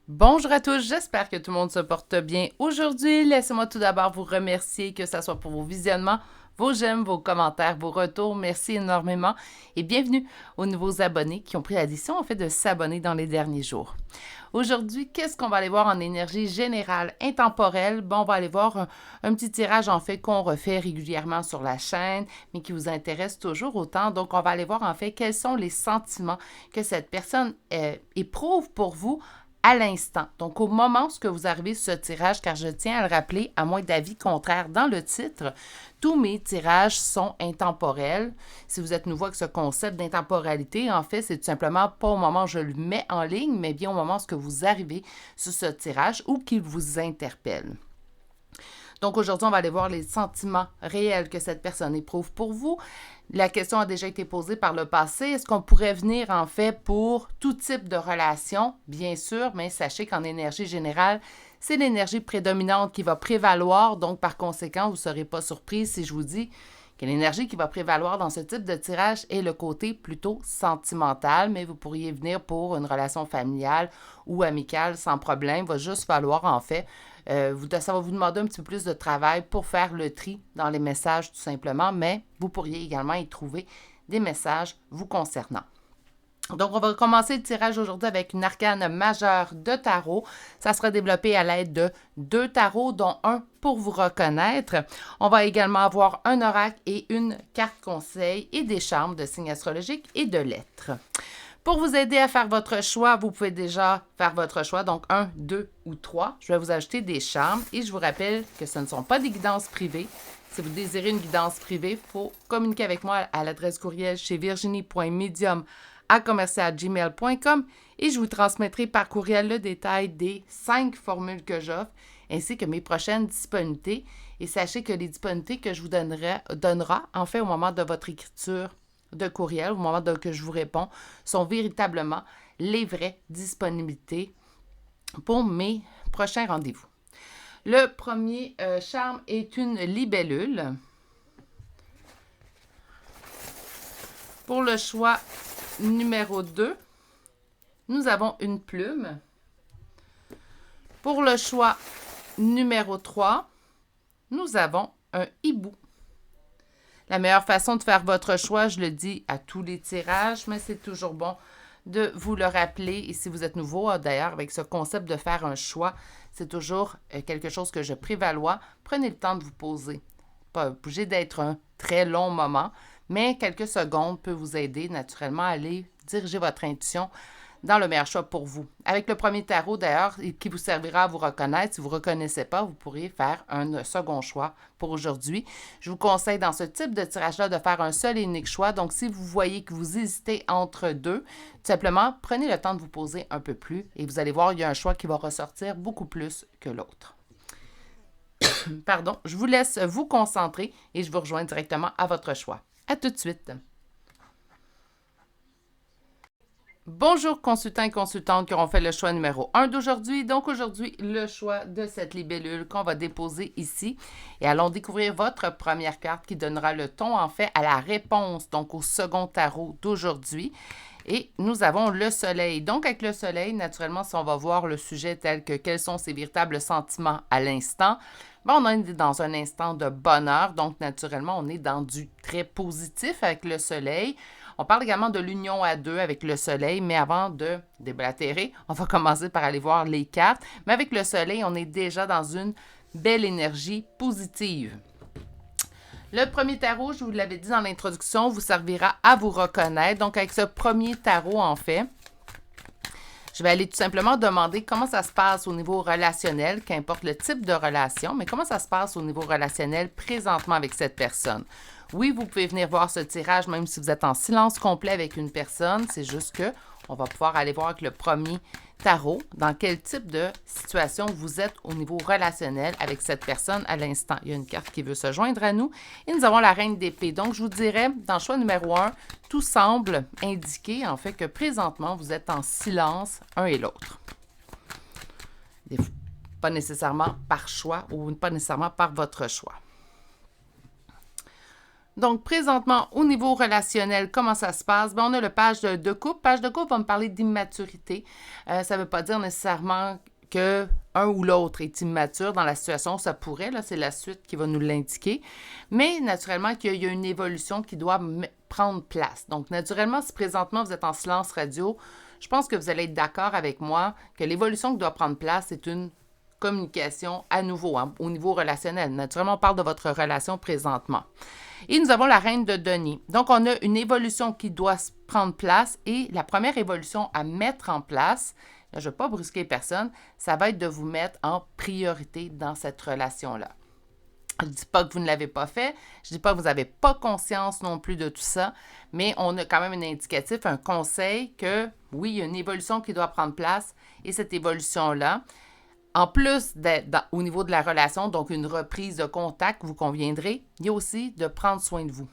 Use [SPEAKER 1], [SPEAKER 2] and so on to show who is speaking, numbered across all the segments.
[SPEAKER 1] Bonjour à tous, j'espère que tout le monde se porte bien aujourd'hui. Laissez-moi tout d'abord vous remercier, que ce soit pour vos visionnements, vos j'aime, vos commentaires, vos retours. Merci énormément et bienvenue aux nouveaux abonnés qui ont pris la décision en fait de s'abonner dans les derniers jours. Aujourd'hui, qu'est-ce qu'on va aller voir en énergie générale intemporelle? Bon, on va aller voir un petit tirage en fait qu'on refait régulièrement sur la chaîne, mais qui vous intéresse toujours autant. Donc, on va aller voir en fait quels sont les sentiments que cette personne éprouve pour vous à l'instant. Donc, au moment où vous arrivez sur ce tirage, car je tiens à le rappeler, à moins d'avis contraire dans le titre, tous mes tirages sont intemporels. Si vous êtes nouveau avec ce concept d'intemporalité, en fait, c'est tout simplement pas au moment où je le mets en ligne, mais bien au moment où vous arrivez sur ce tirage ou qu'il vous interpelle. Donc aujourd'hui, on va aller voir les sentiments réels que cette personne éprouve pour vous. La question a déjà été posée par le passé. Est-ce qu'on pourrait venir en fait pour tout type de relation? Bien sûr, mais sachez qu'en énergie générale, c'est l'énergie prédominante qui va prévaloir. Donc par conséquent, vous ne serez pas surpris si je vous dis que l'énergie qui va prévaloir dans ce type de tirage est le côté plutôt sentimental, mais vous pourriez venir pour une relation familiale ou amicale sans problème. Il va juste falloir en fait ça va vous demander un petit peu plus de travail pour faire le tri dans les messages tout simplement, mais vous pourriez également y trouver des messages vous concernant. Donc, on va commencer le tirage aujourd'hui avec une arcane majeure de tarot. Ça sera développé à l'aide de 2 tarots, dont un pour vous reconnaître. On va également avoir un oracle et une carte conseil et des charmes de signes astrologiques et de lettres. Pour vous aider à faire votre choix, vous pouvez déjà faire votre choix, donc 1, 2 ou 3. Je vais vous ajouter des charmes et je vous rappelle que ce ne sont pas des guidances privées. Si vous désirez une guidance privée, il faut communiquer avec moi à l'adresse courriel chez virginie.medium@gmail.com et je vous transmettrai par courriel le détail des 5 formules que j'offre ainsi que mes prochaines disponibilités. Et sachez que les disponibilités que je vous donnera en fait au moment de votre écriture de courriel, au moment que je vous réponds, sont véritablement les vraies disponibilités pour mes prochains rendez-vous. Le premier charme est une libellule. Pour le choix numéro 2, nous avons une plume. Pour le choix numéro 3, nous avons un hibou. La meilleure façon de faire votre choix, je le dis à tous les tirages, mais c'est toujours bon de vous le rappeler. Et si vous êtes nouveau, d'ailleurs, avec ce concept de faire un choix, c'est toujours quelque chose que je prévalois. Prenez le temps de vous poser. Pas obligé d'être un très long moment, mais quelques secondes peut vous aider naturellement à aller diriger votre intuition dans le meilleur choix pour vous. Avec le premier tarot, d'ailleurs, qui vous servira à vous reconnaître, si vous ne reconnaissez pas, vous pourriez faire un second choix pour aujourd'hui. Je vous conseille dans ce type de tirage-là de faire un seul et unique choix. Donc, si vous voyez que vous hésitez entre deux, tout simplement, prenez le temps de vous poser un peu plus et vous allez voir, il y a un choix qui va ressortir beaucoup plus que l'autre. Pardon, je vous laisse vous concentrer et je vous rejoins directement à votre choix. À tout de suite. Bonjour consultants et consultantes qui auront fait le choix numéro 1 d'aujourd'hui. Donc aujourd'hui, le choix de cette libellule qu'on va déposer ici. Et allons découvrir votre première carte qui donnera le ton en fait à la réponse, donc au second tarot d'aujourd'hui. Et nous avons le soleil. Donc avec le soleil, naturellement, si on va voir le sujet tel que quels sont ses véritables sentiments à l'instant, on est dans un instant de bonheur. Donc naturellement, on est dans du très positif avec le soleil. On parle également de l'union à deux avec le soleil, mais avant de déblatérer, on va commencer par aller voir les cartes. Mais avec le soleil, on est déjà dans une belle énergie positive. Le premier tarot, je vous l'avais dit dans l'introduction, vous servira à vous reconnaître. Donc avec ce premier tarot, en fait, je vais aller tout simplement demander comment ça se passe au niveau relationnel, qu'importe le type de relation, mais comment ça se passe au niveau relationnel présentement avec cette personne. Oui, vous pouvez venir voir ce tirage même si vous êtes en silence complet avec une personne. C'est juste que on va pouvoir aller voir avec le premier tarot dans quel type de situation vous êtes au niveau relationnel avec cette personne à l'instant. Il y a une carte qui veut se joindre à nous et nous avons la reine d'épée. Donc, je vous dirais, dans le choix numéro 1, tout semble indiquer en fait que présentement, vous êtes en silence un et l'autre. Pas nécessairement par choix ou pas nécessairement par votre choix. Donc, présentement, au niveau relationnel, comment ça se passe? Bien, on a le page de couple. Page de couple va me parler d'immaturité. Ça ne veut pas dire nécessairement que un ou l'autre est immature dans la situation. Ça pourrait, là, c'est la suite qui va nous l'indiquer. Mais naturellement, qu'il y a une évolution qui doit prendre place. Donc, naturellement, si présentement vous êtes en silence radio, je pense que vous allez être d'accord avec moi que l'évolution qui doit prendre place, c'est une communication à nouveau, hein, au niveau relationnel. Naturellement, on parle de votre relation présentement. Et nous avons la reine de denier. Donc, on a une évolution qui doit prendre place et la première évolution à mettre en place, là, je ne vais pas brusquer personne, ça va être de vous mettre en priorité dans cette relation-là. Je ne dis pas que vous ne l'avez pas fait, je ne dis pas que vous n'avez pas conscience non plus de tout ça, mais on a quand même un indicatif, un conseil que, oui, il y a une évolution qui doit prendre place et cette évolution-là, en plus au niveau de la relation, donc une reprise de contact, vous conviendrez, il y a aussi de prendre soin de vous.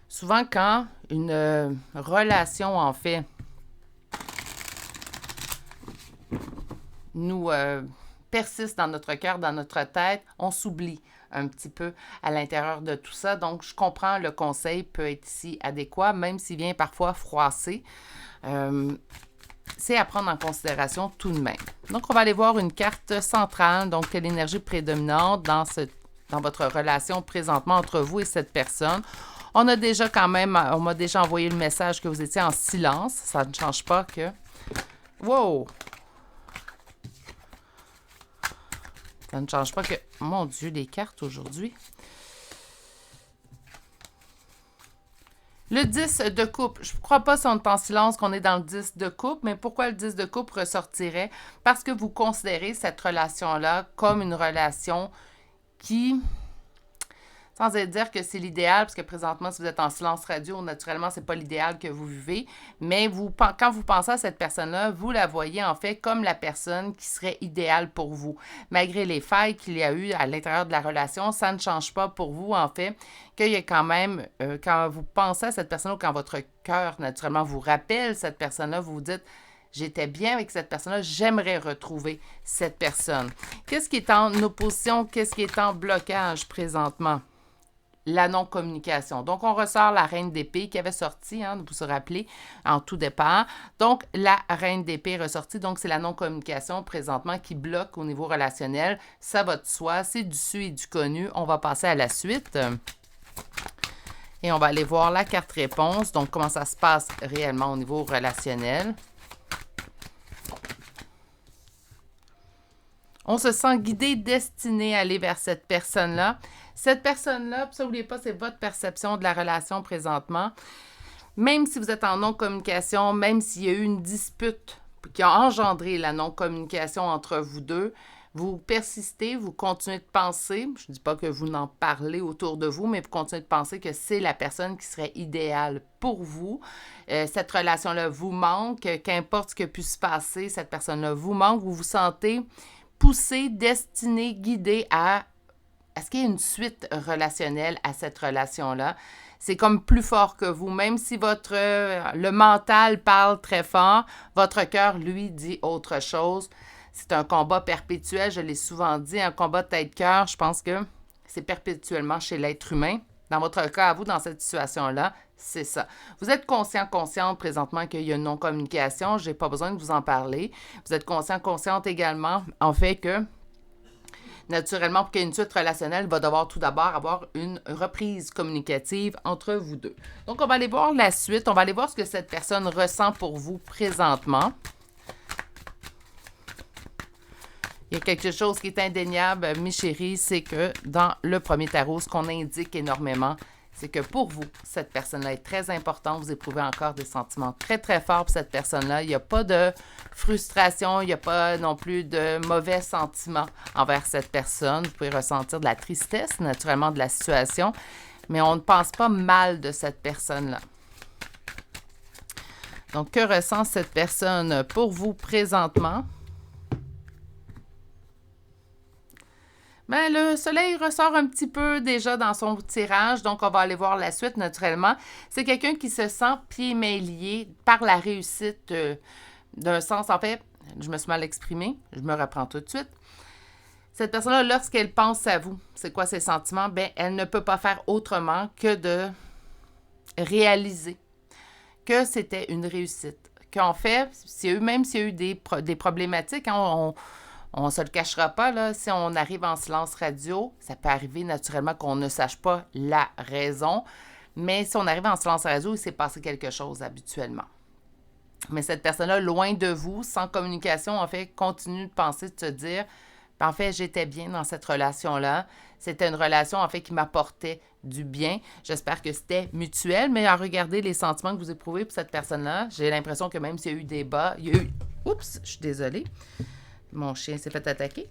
[SPEAKER 1] Souvent, quand une relation, en fait, nous persiste dans notre cœur, dans notre tête, on s'oublie un petit peu à l'intérieur de tout ça. Donc, je comprends, le conseil peut être ici adéquat, même s'il vient parfois froisser. C'est à prendre en considération tout de même. Donc, on va aller voir une carte centrale, donc quelle énergie prédominante dans votre relation présentement entre vous et cette personne. On m'a déjà envoyé le message que vous étiez en silence. Ça ne change pas que... Wow! Ça ne change pas que... Mon Dieu, les cartes aujourd'hui... Le 10 de coupe, je ne crois pas si on est en silence qu'on est dans le 10 de coupe, mais pourquoi le 10 de coupe ressortirait? Parce que vous considérez cette relation-là comme une relation qui, sans dire que c'est l'idéal, parce que présentement, si vous êtes en silence radio, naturellement, ce n'est pas l'idéal que vous vivez, mais quand vous pensez à cette personne-là, vous la voyez en fait comme la personne qui serait idéale pour vous. Malgré les failles qu'il y a eu à l'intérieur de la relation, ça ne change pas pour vous, en fait, qu'il y a quand même, quand vous pensez à cette personne-là, ou quand votre cœur, naturellement, vous rappelle cette personne-là, vous vous dites, j'étais bien avec cette personne-là, j'aimerais retrouver cette personne. Qu'est-ce qui est en opposition? Qu'est-ce qui est en blocage présentement? La non-communication. Donc, on ressort la reine d'épée qui avait sorti, vous vous rappelez, en tout départ. Donc, la reine d'épée est ressortie. Donc, c'est la non-communication présentement qui bloque au niveau relationnel. Ça va de soi, c'est du su et du connu. On va passer à la suite. Et on va aller voir la carte réponse. Donc, comment ça se passe réellement au niveau relationnel. On se sent guidé, destiné à aller vers cette personne-là. Cette personne-là, ça, n'oubliez pas, c'est votre perception de la relation présentement. Même si vous êtes en non-communication, même s'il y a eu une dispute qui a engendré la non-communication entre vous deux, vous persistez, vous continuez de penser, je ne dis pas que vous n'en parlez autour de vous, mais vous continuez de penser que c'est la personne qui serait idéale pour vous. Cette relation-là vous manque, qu'importe ce qui a pu se passer, cette personne-là vous manque, vous vous sentez poussé, destiné, guidé à ce qu'il y ait une suite relationnelle à cette relation-là. C'est comme plus fort que vous. Même si le mental parle très fort, votre cœur, lui, dit autre chose. C'est un combat perpétuel, je l'ai souvent dit, un combat tête-cœur. Je pense que c'est perpétuellement chez l'être humain. Dans votre cas, à vous, dans cette situation-là, c'est ça. Vous êtes consciente présentement qu'il y a une non-communication. Je n'ai pas besoin de vous en parler. Vous êtes consciente également, en fait, que naturellement, pour qu'il y ait une suite relationnelle, il va devoir tout d'abord avoir une reprise communicative entre vous deux. Donc, on va aller voir la suite. On va aller voir ce que cette personne ressent pour vous présentement. Il y a quelque chose qui est indéniable, mes chéris, c'est que dans le premier tarot, ce qu'on indique énormément, c'est que pour vous, cette personne-là est très importante. Vous éprouvez encore des sentiments très, très forts pour cette personne-là. Il n'y a pas de frustration, il n'y a pas non plus de mauvais sentiments envers cette personne. Vous pouvez ressentir de la tristesse, naturellement, de la situation, mais on ne pense pas mal de cette personne-là. Donc, que ressent cette personne pour vous présentement? Bien, le soleil ressort un petit peu déjà dans son tirage, donc on va aller voir la suite naturellement. C'est quelqu'un qui se sent pieds-mains liés par la réussite d'un sens. En fait, je me suis mal exprimée, je me reprends tout de suite. Cette personne-là, lorsqu'elle pense à vous, c'est quoi ses sentiments? Bien, elle ne peut pas faire autrement que de réaliser que c'était une réussite. Qu'en fait, même s'il y a eu des problématiques, hein, on ne se le cachera pas, là, si on arrive en silence radio, ça peut arriver naturellement qu'on ne sache pas la raison, mais si on arrive en silence radio, il s'est passé quelque chose habituellement. Mais cette personne-là, loin de vous, sans communication, en fait, continue de penser, de se dire, en fait, j'étais bien dans cette relation-là. C'était une relation, en fait, qui m'apportait du bien. J'espère que c'était mutuel, mais à regarder les sentiments que vous éprouvez pour cette personne-là, j'ai l'impression que même s'il y a eu des bas, il y a eu... Oups, je suis désolée. Mon chien s'est fait attaquer.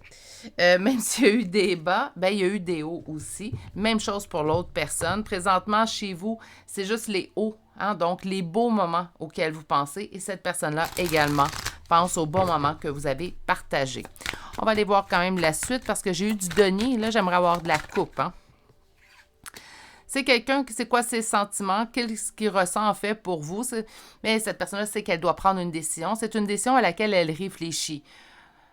[SPEAKER 1] Même s'il y a eu des bas, ben, il y a eu des hauts aussi. Même chose pour l'autre personne. Présentement, chez vous, c'est juste les hauts, hein? Donc les beaux moments auxquels vous pensez. Et cette personne-là également pense aux bons moments que vous avez partagés. On va aller voir quand même la suite parce que j'ai eu du denier. Là, j'aimerais avoir de la coupe, hein? C'est quelqu'un qui sait quoi ses sentiments, qu'est-ce qu'il ressent en fait pour vous. Mais cette personne-là sait qu'elle doit prendre une décision. C'est une décision à laquelle elle réfléchit.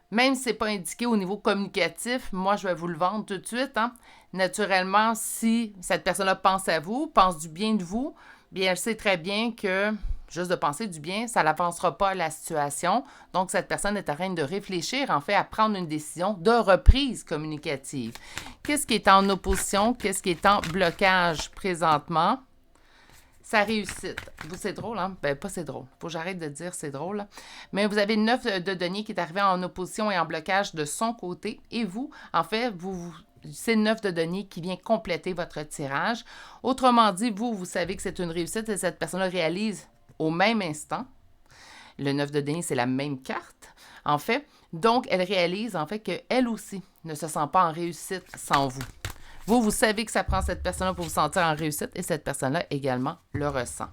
[SPEAKER 1] Même si ce n'est pas indiqué au niveau communicatif, moi, je vais vous le vendre tout de suite. Hein. Naturellement, si cette personne-là pense à vous, pense du bien de vous, bien, elle sait très bien que juste de penser du bien, ça n'avancera pas la situation. Donc, cette personne est en train de réfléchir, en fait, à prendre une décision de reprise communicative. Qu'est-ce qui est en opposition? Qu'est-ce qui est en blocage présentement? Sa réussite. Vous, c'est drôle, hein? Ben, pas c'est drôle. Faut que j'arrête de dire c'est drôle. Là. Mais vous avez le 9 de denier qui est arrivé en opposition et en blocage de son côté. Et vous, en fait, c'est le 9 de denier qui vient compléter votre tirage. Autrement dit, vous savez que c'est une réussite et cette personne-là réalise au même instant. Le 9 de denier, c'est la même carte, en fait. Donc, elle réalise, en fait, qu'elle aussi ne se sent pas en réussite sans vous. Vous savez que ça prend cette personne-là pour vous sentir en réussite et cette personne-là également le ressent.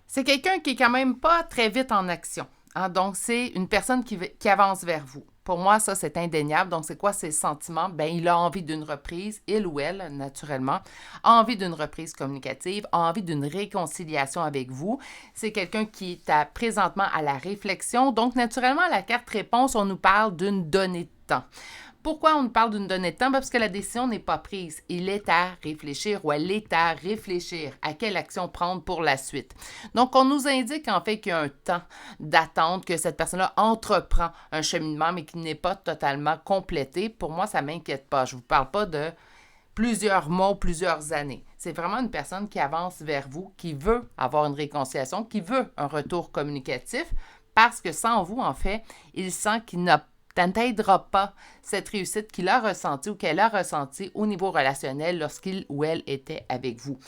[SPEAKER 1] C'est quelqu'un qui est quand même pas très vite en action. Hein? Donc, c'est une personne qui avance vers vous. Pour moi, ça, c'est indéniable. Donc, c'est quoi ses sentiments? Bien, il a envie d'une reprise, il ou elle, naturellement, a envie d'une reprise communicative, a envie d'une réconciliation avec vous. C'est quelqu'un qui est présentement à la réflexion. Donc, naturellement, à la carte réponse, on nous parle d'une donnée de temps. Pourquoi on nous parle d'une donnée de temps? Parce que la décision n'est pas prise. Il est à réfléchir ou elle est à réfléchir à quelle action prendre pour la suite. Donc, on nous indique en fait qu'il y a un temps d'attente, que cette personne-là entreprend un cheminement, mais qui n'est pas totalement complété. Pour moi, ça ne m'inquiète pas. Je ne vous parle pas de plusieurs mois ou plusieurs années. C'est vraiment une personne qui avance vers vous, qui veut avoir une réconciliation, qui veut un retour communicatif, parce que sans vous, en fait, il sent qu'il n'a n'aidera pas cette réussite qu'il a ressentie ou qu'elle a ressentie au niveau relationnel lorsqu'il ou elle était avec vous.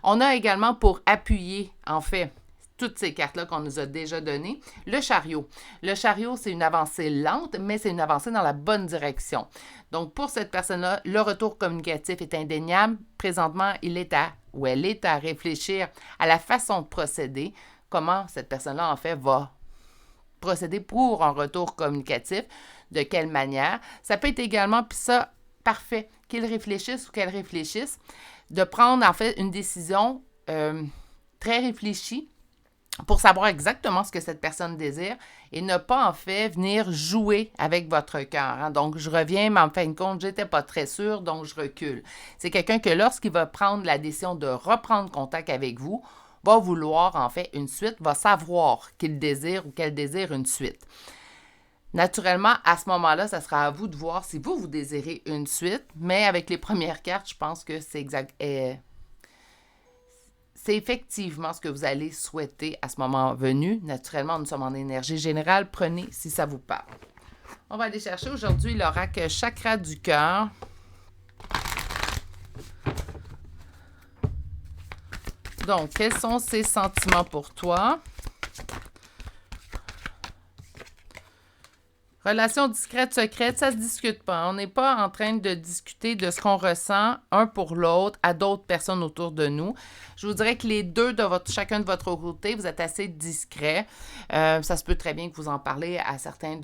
[SPEAKER 1] On a également pour appuyer, en fait, toutes ces cartes-là qu'on nous a déjà données, le chariot. Le chariot, c'est une avancée lente, mais c'est une avancée dans la bonne direction. Donc, pour cette personne-là, le retour communicatif est indéniable. Présentement, il est à, ou elle est à réfléchir à la façon de procéder, comment cette personne-là, en fait, va procéder pour un retour communicatif, de quelle manière. Ça peut être également, puis ça, parfait, qu'il réfléchisse ou qu'elle réfléchisse, de prendre en fait une décision très réfléchie pour savoir exactement ce que cette personne désire et ne pas en fait venir jouer avec votre cœur. Hein. Donc, je reviens, mais en fin de compte, j'étais pas très sûre, donc je recule. C'est quelqu'un que lorsqu'il va prendre la décision de reprendre contact avec vous, va vouloir en fait une suite, va savoir qu'il désire ou qu'elle désire une suite. Naturellement, à ce moment-là, ça sera à vous de voir si vous désirez une suite, mais avec les premières cartes, je pense que c'est exact. C'est effectivement ce que vous allez souhaiter à ce moment venu. Naturellement, nous sommes en énergie générale. Prenez si ça vous parle. On va aller chercher aujourd'hui l'oracle chakra du cœur. Donc, quels sont ces sentiments pour toi? Relation discrète, secrète, ça se discute pas. On n'est pas en train de discuter de ce qu'on ressent un pour l'autre à d'autres personnes autour de nous. Je vous dirais que les deux de chacun de votre côté, vous êtes assez discrets. Ça se peut très bien que vous en parlez à certaines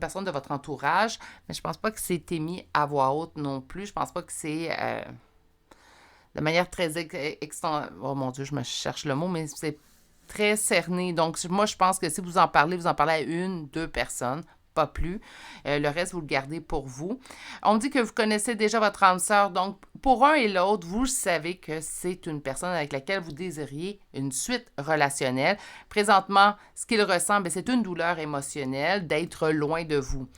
[SPEAKER 1] personnes de votre entourage, mais je pense pas que c'est émis à voix haute non plus. Je pense pas que c'est de manière très oh mon Dieu, je me cherche le mot, mais c'est très cerné. Donc, moi, je pense que si vous en parlez à une, deux personnes, pas plus. Le reste, vous le gardez pour vous. On me dit que vous connaissez déjà votre âme sœur, donc pour un et l'autre, vous savez que c'est une personne avec laquelle vous désiriez une suite relationnelle. Présentement, ce qu'il ressent, c'est une douleur émotionnelle d'être loin de vous.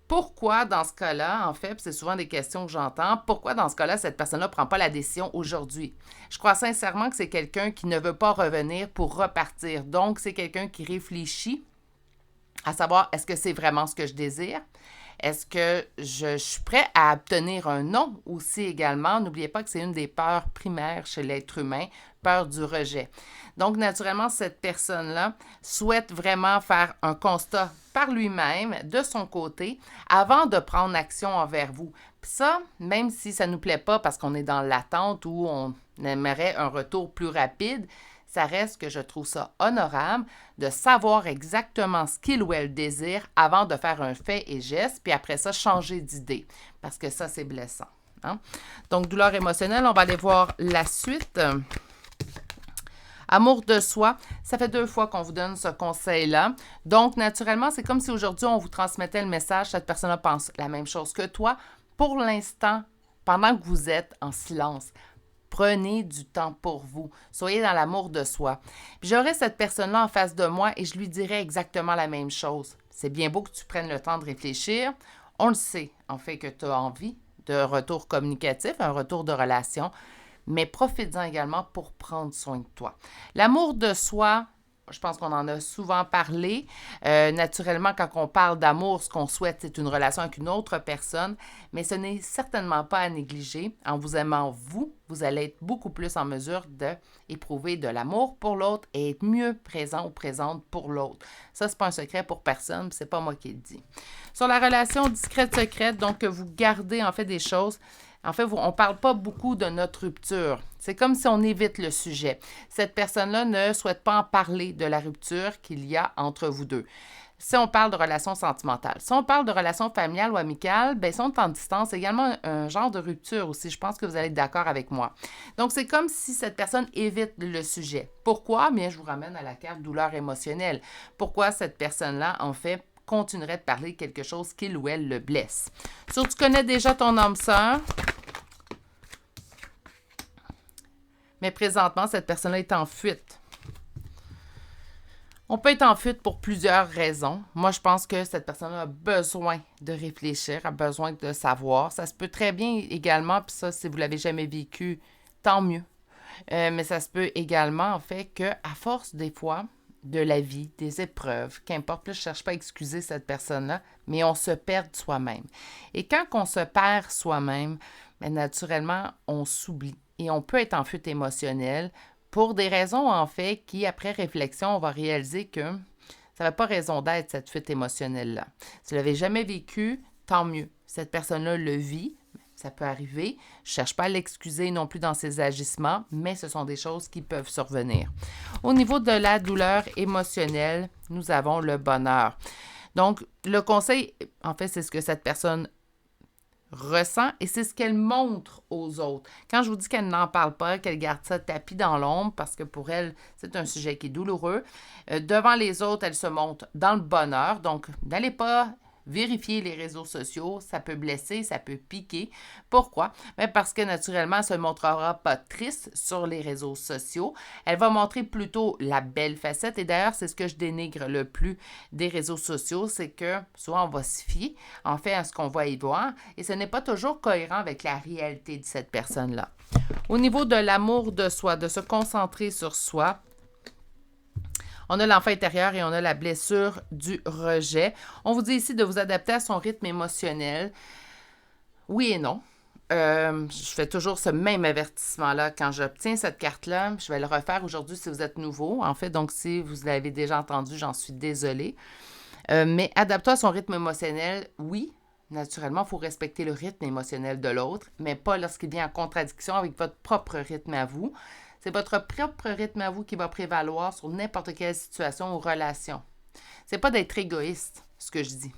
[SPEAKER 1] Pourquoi, dans ce cas-là, en fait, c'est souvent des questions que j'entends, pourquoi, dans ce cas-là, cette personne-là ne prend pas la décision aujourd'hui? Je crois sincèrement que c'est quelqu'un qui ne veut pas revenir pour repartir. Donc, c'est quelqu'un qui réfléchit à savoir, est-ce que c'est vraiment ce que je désire? Est-ce que je suis prêt à obtenir un non aussi également? N'oubliez pas que c'est une des peurs primaires chez l'être humain, peur du rejet. Donc, naturellement, cette personne-là souhaite vraiment faire un constat par lui-même, de son côté, avant de prendre action envers vous. Puis ça, même si ça ne nous plaît pas parce qu'on est dans l'attente ou on aimerait un retour plus rapide, ça reste que je trouve ça honorable de savoir exactement ce qu'il ou elle désire avant de faire un fait et geste, puis après ça, changer d'idée, parce que ça, c'est blessant. Hein? Donc, douleur émotionnelle, on va aller voir la suite. Amour de soi, ça fait 2 fois qu'on vous donne ce conseil-là. Donc, naturellement, c'est comme si aujourd'hui, on vous transmettait le message, cette personne-là pense la même chose que toi. Pour l'instant, pendant que vous êtes en silence, prenez du temps pour vous. Soyez dans l'amour de soi. Puis j'aurai cette personne-là en face de moi et je lui dirai exactement la même chose. C'est bien beau que tu prennes le temps de réfléchir. On le sait, en fait, que tu as envie de retour communicatif, un retour de relation, mais profite-en également pour prendre soin de toi. L'amour de soi, je pense qu'on en a souvent parlé. Naturellement, quand on parle d'amour, ce qu'on souhaite, c'est une relation avec une autre personne, mais ce n'est certainement pas à négliger. En vous aimant, vous allez être beaucoup plus en mesure d'éprouver de l'amour pour l'autre et être mieux présent ou présente pour l'autre. Ça, c'est pas un secret pour personne, c'est pas moi qui le dis. Sur la relation discrète-secrète, donc que vous gardez en fait des choses. En fait, on ne parle pas beaucoup de notre rupture. C'est comme si on évite le sujet. Cette personne-là ne souhaite pas en parler de la rupture qu'il y a entre vous deux. Si on parle de relations sentimentales. Si on parle de relations familiales ou amicales, bien, sont en distance, également un genre de rupture aussi. Je pense que vous allez être d'accord avec moi. Donc, c'est comme si cette personne évite le sujet. Pourquoi? Bien, je vous ramène à la carte douleur émotionnelle. Pourquoi cette personne-là, en fait, continuerait de parler de quelque chose qu'il ou elle le blesse. Sur tu connais déjà ton âme sœur, mais présentement, cette personne-là est en fuite. On peut être en fuite pour plusieurs raisons. Moi, je pense que cette personne-là a besoin de réfléchir, a besoin de savoir. Ça se peut très bien également, puis ça, si vous ne l'avez jamais vécu, tant mieux. Mais ça se peut également, en fait, qu'à force, des fois, de la vie, des épreuves, qu'importe, là, je ne cherche pas à excuser cette personne-là, mais on se perd soi-même. Et quand on se perd soi-même, bien, naturellement, on s'oublie. Et on peut être en fuite émotionnelle pour des raisons, en fait, qui, après réflexion, on va réaliser que ça n'avait pas raison d'être, cette fuite émotionnelle-là. Si vous ne l'avez jamais vécu, tant mieux. Cette personne-là le vit. Ça peut arriver. Je ne cherche pas à l'excuser non plus dans ses agissements, mais ce sont des choses qui peuvent survenir. Au niveau de la douleur émotionnelle, nous avons le bonheur. Donc, le conseil, en fait, c'est ce que cette personne ressent et c'est ce qu'elle montre aux autres. Quand je vous dis qu'elle n'en parle pas, qu'elle garde ça tapis dans l'ombre, parce que pour elle, c'est un sujet qui est douloureux, devant les autres, elle se montre dans le bonheur. Donc, n'allez pas vérifier les réseaux sociaux, ça peut blesser, ça peut piquer. Pourquoi? Bien parce que naturellement, elle ne se montrera pas triste sur les réseaux sociaux. Elle va montrer plutôt la belle facette. Et d'ailleurs, c'est ce que je dénigre le plus des réseaux sociaux, c'est que souvent on va se fier, en fait, à ce qu'on va y voir. Et ce n'est pas toujours cohérent avec la réalité de cette personne-là. Au niveau de l'amour de soi, de se concentrer sur soi, on a l'enfant intérieur et on a la blessure du rejet. On vous dit ici de vous adapter à son rythme émotionnel. Oui et non. Je fais toujours ce même avertissement-là quand j'obtiens cette carte-là. Je vais le refaire aujourd'hui si vous êtes nouveau. En fait, donc si vous l'avez déjà entendu, j'en suis désolée. Mais adapter à son rythme émotionnel, oui. Naturellement, il faut respecter le rythme émotionnel de l'autre, mais pas lorsqu'il vient en contradiction avec votre propre rythme à vous. C'est votre propre rythme à vous qui va prévaloir sur n'importe quelle situation ou relation. C'est pas d'être égoïste, ce que je dis.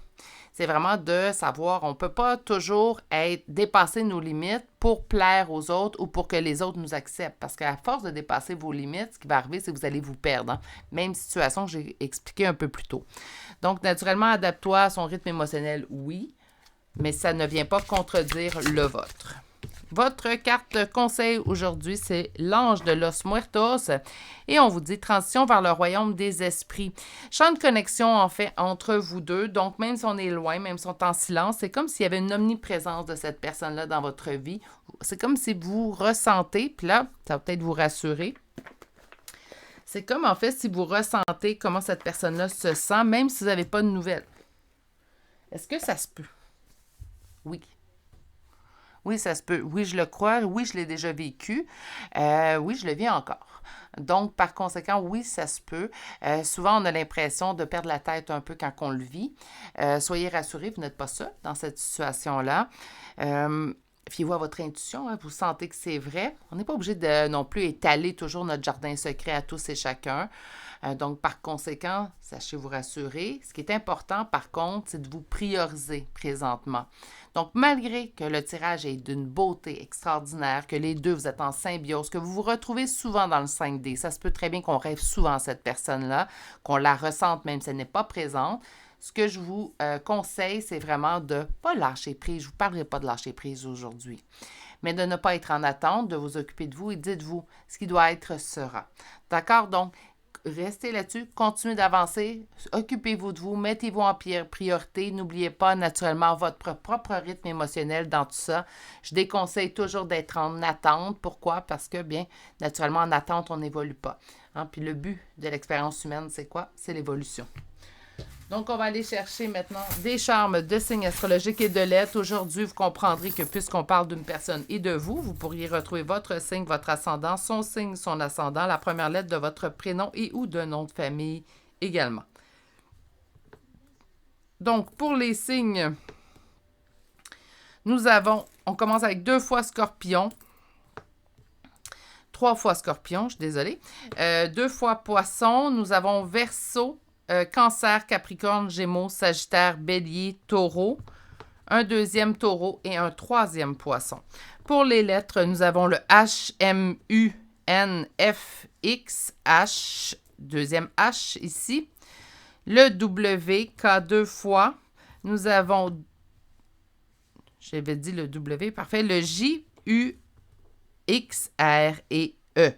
[SPEAKER 1] c'est vraiment de savoir, on ne peut pas toujours dépasser nos limites pour plaire aux autres ou pour que les autres nous acceptent. Parce qu'à force de dépasser vos limites, ce qui va arriver, c'est que vous allez vous perdre. Hein? Même situation que j'ai expliqué un peu plus tôt. Donc, naturellement, adapte-toi à son rythme émotionnel, oui, mais ça ne vient pas contredire le vôtre. Votre carte conseil aujourd'hui, c'est l'ange de Los Muertos et on vous dit transition vers le royaume des esprits. Champ de connexion en fait entre vous deux, donc même si on est loin, même si on est en silence, c'est comme s'il y avait une omniprésence de cette personne-là dans votre vie. C'est comme si vous ressentez, puis là, ça va peut-être vous rassurer. C'est comme en fait si vous ressentez comment cette personne-là se sent, même si vous n'avez pas de nouvelles. Est-ce que ça se peut? Oui. Oui, ça se peut. Oui, je le crois. Oui, je l'ai déjà vécu. Oui, je le vis encore. Donc, par conséquent, oui, ça se peut. Souvent, on a l'impression de perdre la tête un peu quand on le vit. Soyez rassurés, vous n'êtes pas seul dans cette situation-là. Fiez-vous à votre intuition, hein, vous sentez que c'est vrai. On n'est pas obligé de non plus étaler toujours notre jardin secret à tous et chacun. Donc, par conséquent, sachez vous rassurer. Ce qui est important, par contre, c'est de vous prioriser présentement. Donc, malgré que le tirage est d'une beauté extraordinaire, que les deux, vous êtes en symbiose, que vous vous retrouvez souvent dans le 5D, ça se peut très bien qu'on rêve souvent à cette personne-là, qu'on la ressente même si elle n'est pas présente. Ce que je vous conseille, c'est vraiment de ne pas lâcher prise. Je ne vous parlerai pas de lâcher prise aujourd'hui, mais de ne pas être en attente, de vous occuper de vous et dites-vous, ce qui doit être sera. D'accord? Donc, restez là-dessus, continuez d'avancer, occupez-vous de vous, mettez-vous en priorité. N'oubliez pas naturellement votre propre rythme émotionnel dans tout ça. Je déconseille toujours d'être en attente. Pourquoi? Parce que, bien, naturellement, en attente, on n'évolue pas. Hein? Puis le but de l'expérience humaine, c'est quoi? C'est l'évolution. Donc, on va aller chercher maintenant des charmes de signes astrologiques et de lettres. Aujourd'hui, vous comprendrez que puisqu'on parle d'une personne et de vous, vous pourriez retrouver votre signe, votre ascendant, son signe, son ascendant, la première lettre de votre prénom et ou de nom de famille également. Donc, pour les signes, on commence avec 2 fois Scorpion, 3 fois Scorpion, je suis désolée, 2 fois Poisson, nous avons Verseau, Cancer, Capricorne, Gémeaux, Sagittaire, Bélier, Taureau, un deuxième Taureau et un troisième Poisson. Pour les lettres, nous avons le H, M, U, N, F, X, H, deuxième H ici, le W, K 2 fois, nous avons, j'avais dit le W, parfait, le J, U, X, R et E.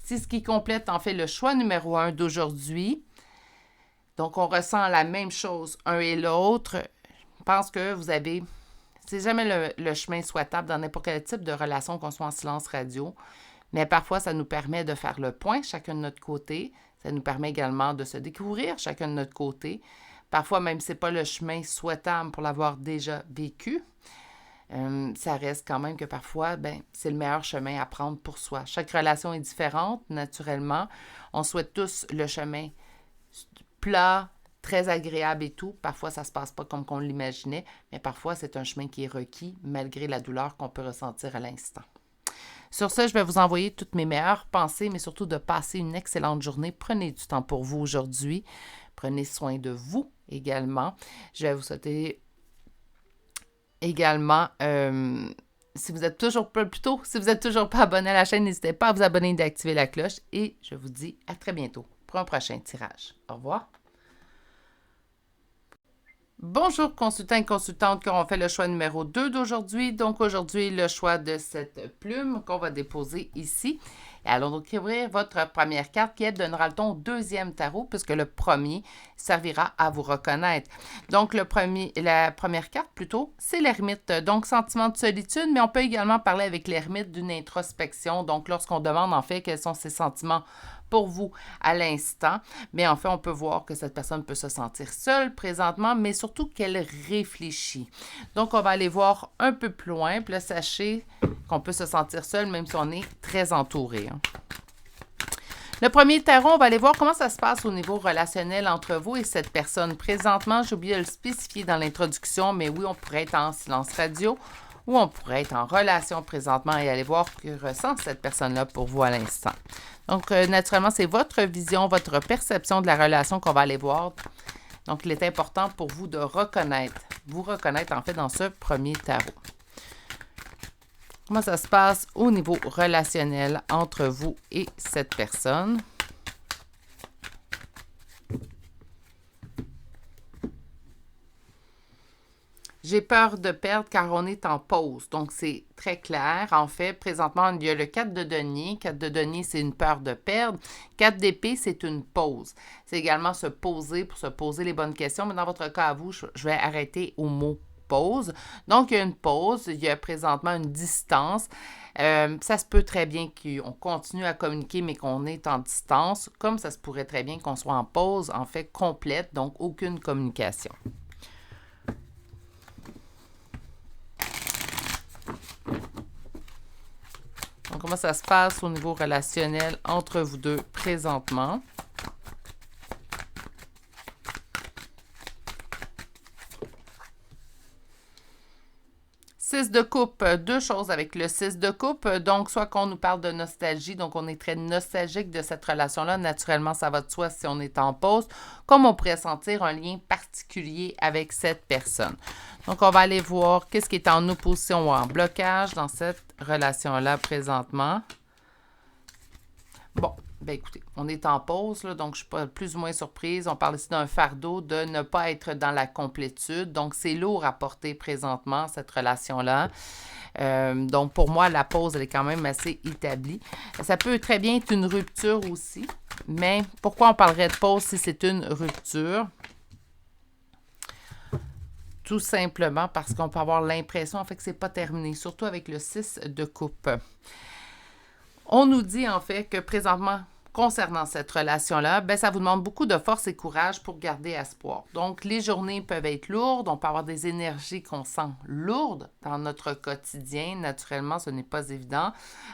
[SPEAKER 1] C'est ce qui complète en fait le choix numéro 1 d'aujourd'hui. Donc, on ressent la même chose, un et l'autre. Je pense que vous avez... C'est jamais le chemin souhaitable dans n'importe quel type de relation, qu'on soit en silence radio. Mais parfois, ça nous permet de faire le point chacun de notre côté. Ça nous permet également de se découvrir chacun de notre côté. Parfois, même si ce n'est pas le chemin souhaitable pour l'avoir déjà vécu, ça reste quand même que parfois, c'est le meilleur chemin à prendre pour soi. Chaque relation est différente, naturellement. On souhaite tous le chemin plat, très agréable et tout. Parfois, ça ne se passe pas comme qu'on l'imaginait, mais parfois, c'est un chemin qui est requis malgré la douleur qu'on peut ressentir à l'instant. Sur ce, je vais vous envoyer toutes mes meilleures pensées, mais surtout de passer une excellente journée. Prenez du temps pour vous aujourd'hui. Prenez soin de vous également. Je vais vous souhaiter également, si vous êtes toujours pas abonné à la chaîne, n'hésitez pas à vous abonner et d'activer la cloche. Et je vous dis à très bientôt pour un prochain tirage. Au revoir. Bonjour consultants et consultantes qui auront fait le choix numéro 2 d'aujourd'hui. Donc aujourd'hui, le choix de cette plume qu'on va déposer ici. Et allons donc ouvrir votre première carte qui donnera le ton au deuxième tarot puisque le premier servira à vous reconnaître. Donc la première carte plutôt, c'est l'ermite. Donc sentiment de solitude, mais on peut également parler avec l'ermite d'une introspection. Donc lorsqu'on demande en fait quels sont ses sentiments pour vous à l'instant, mais en fait, on peut voir que cette personne peut se sentir seule présentement, mais surtout qu'elle réfléchit. Donc, on va aller voir un peu plus loin, puis là, sachez qu'on peut se sentir seul même si on est très entouré. Le premier tarot, on va aller voir comment ça se passe au niveau relationnel entre vous et cette personne. Présentement, j'ai oublié de le spécifier dans l'introduction, mais oui, on pourrait être en silence radio ou on pourrait être en relation présentement et aller voir ce que ressent cette personne-là pour vous à l'instant. Donc, naturellement, c'est votre vision, votre perception de la relation qu'on va aller voir. Donc, il est important pour vous de reconnaître vous reconnaître en fait dans ce premier tarot. Comment ça se passe au niveau relationnel entre vous et cette personne? J'ai peur de perdre car on est en pause. Donc, c'est très clair. En fait, présentement, il y a le 4 de denier. 4 de denier, c'est une peur de perdre. 4 d'épée, c'est une pause. C'est également se poser pour se poser les bonnes questions. Mais dans votre cas à vous, je vais arrêter au mot pause. Donc, il y a une pause. Il y a présentement une distance. Ça se peut très bien qu'on continue à communiquer, mais qu'on est en distance. Comme ça se pourrait très bien qu'on soit en pause, en fait, complète. Donc, aucune communication. Donc, comment ça se passe au niveau relationnel entre vous deux présentement? Six de coupe, deux choses avec le 6 de coupe. Donc, soit qu'on nous parle de nostalgie, donc on est très nostalgique de cette relation-là. Naturellement, ça va de soi si on est en pause, comme on pourrait sentir un lien particulier avec cette personne. Donc, on va aller voir qu'est-ce qui est en opposition ou en blocage dans cette relation-là présentement. Bon, bien écoutez, on est en pause, là, donc je ne suis pas plus ou moins surprise. On parle ici d'un fardeau, de ne pas être dans la complétude. Donc, c'est lourd à porter présentement, cette relation-là. Donc, pour moi, la pause, elle est quand même assez établie. Ça peut très bien être une rupture aussi. Mais pourquoi on parlerait de pause si c'est une rupture? Tout simplement parce qu'on peut avoir l'impression, en fait, que ce n'est pas terminé, surtout avec le 6 de coupe. On nous dit, en fait, que présentement, concernant cette relation-là, ben, ça vous demande beaucoup de force et courage pour garder espoir. Donc, les journées peuvent être lourdes. On peut avoir des énergies qu'on sent lourdes dans notre quotidien. Naturellement, ce n'est pas évident.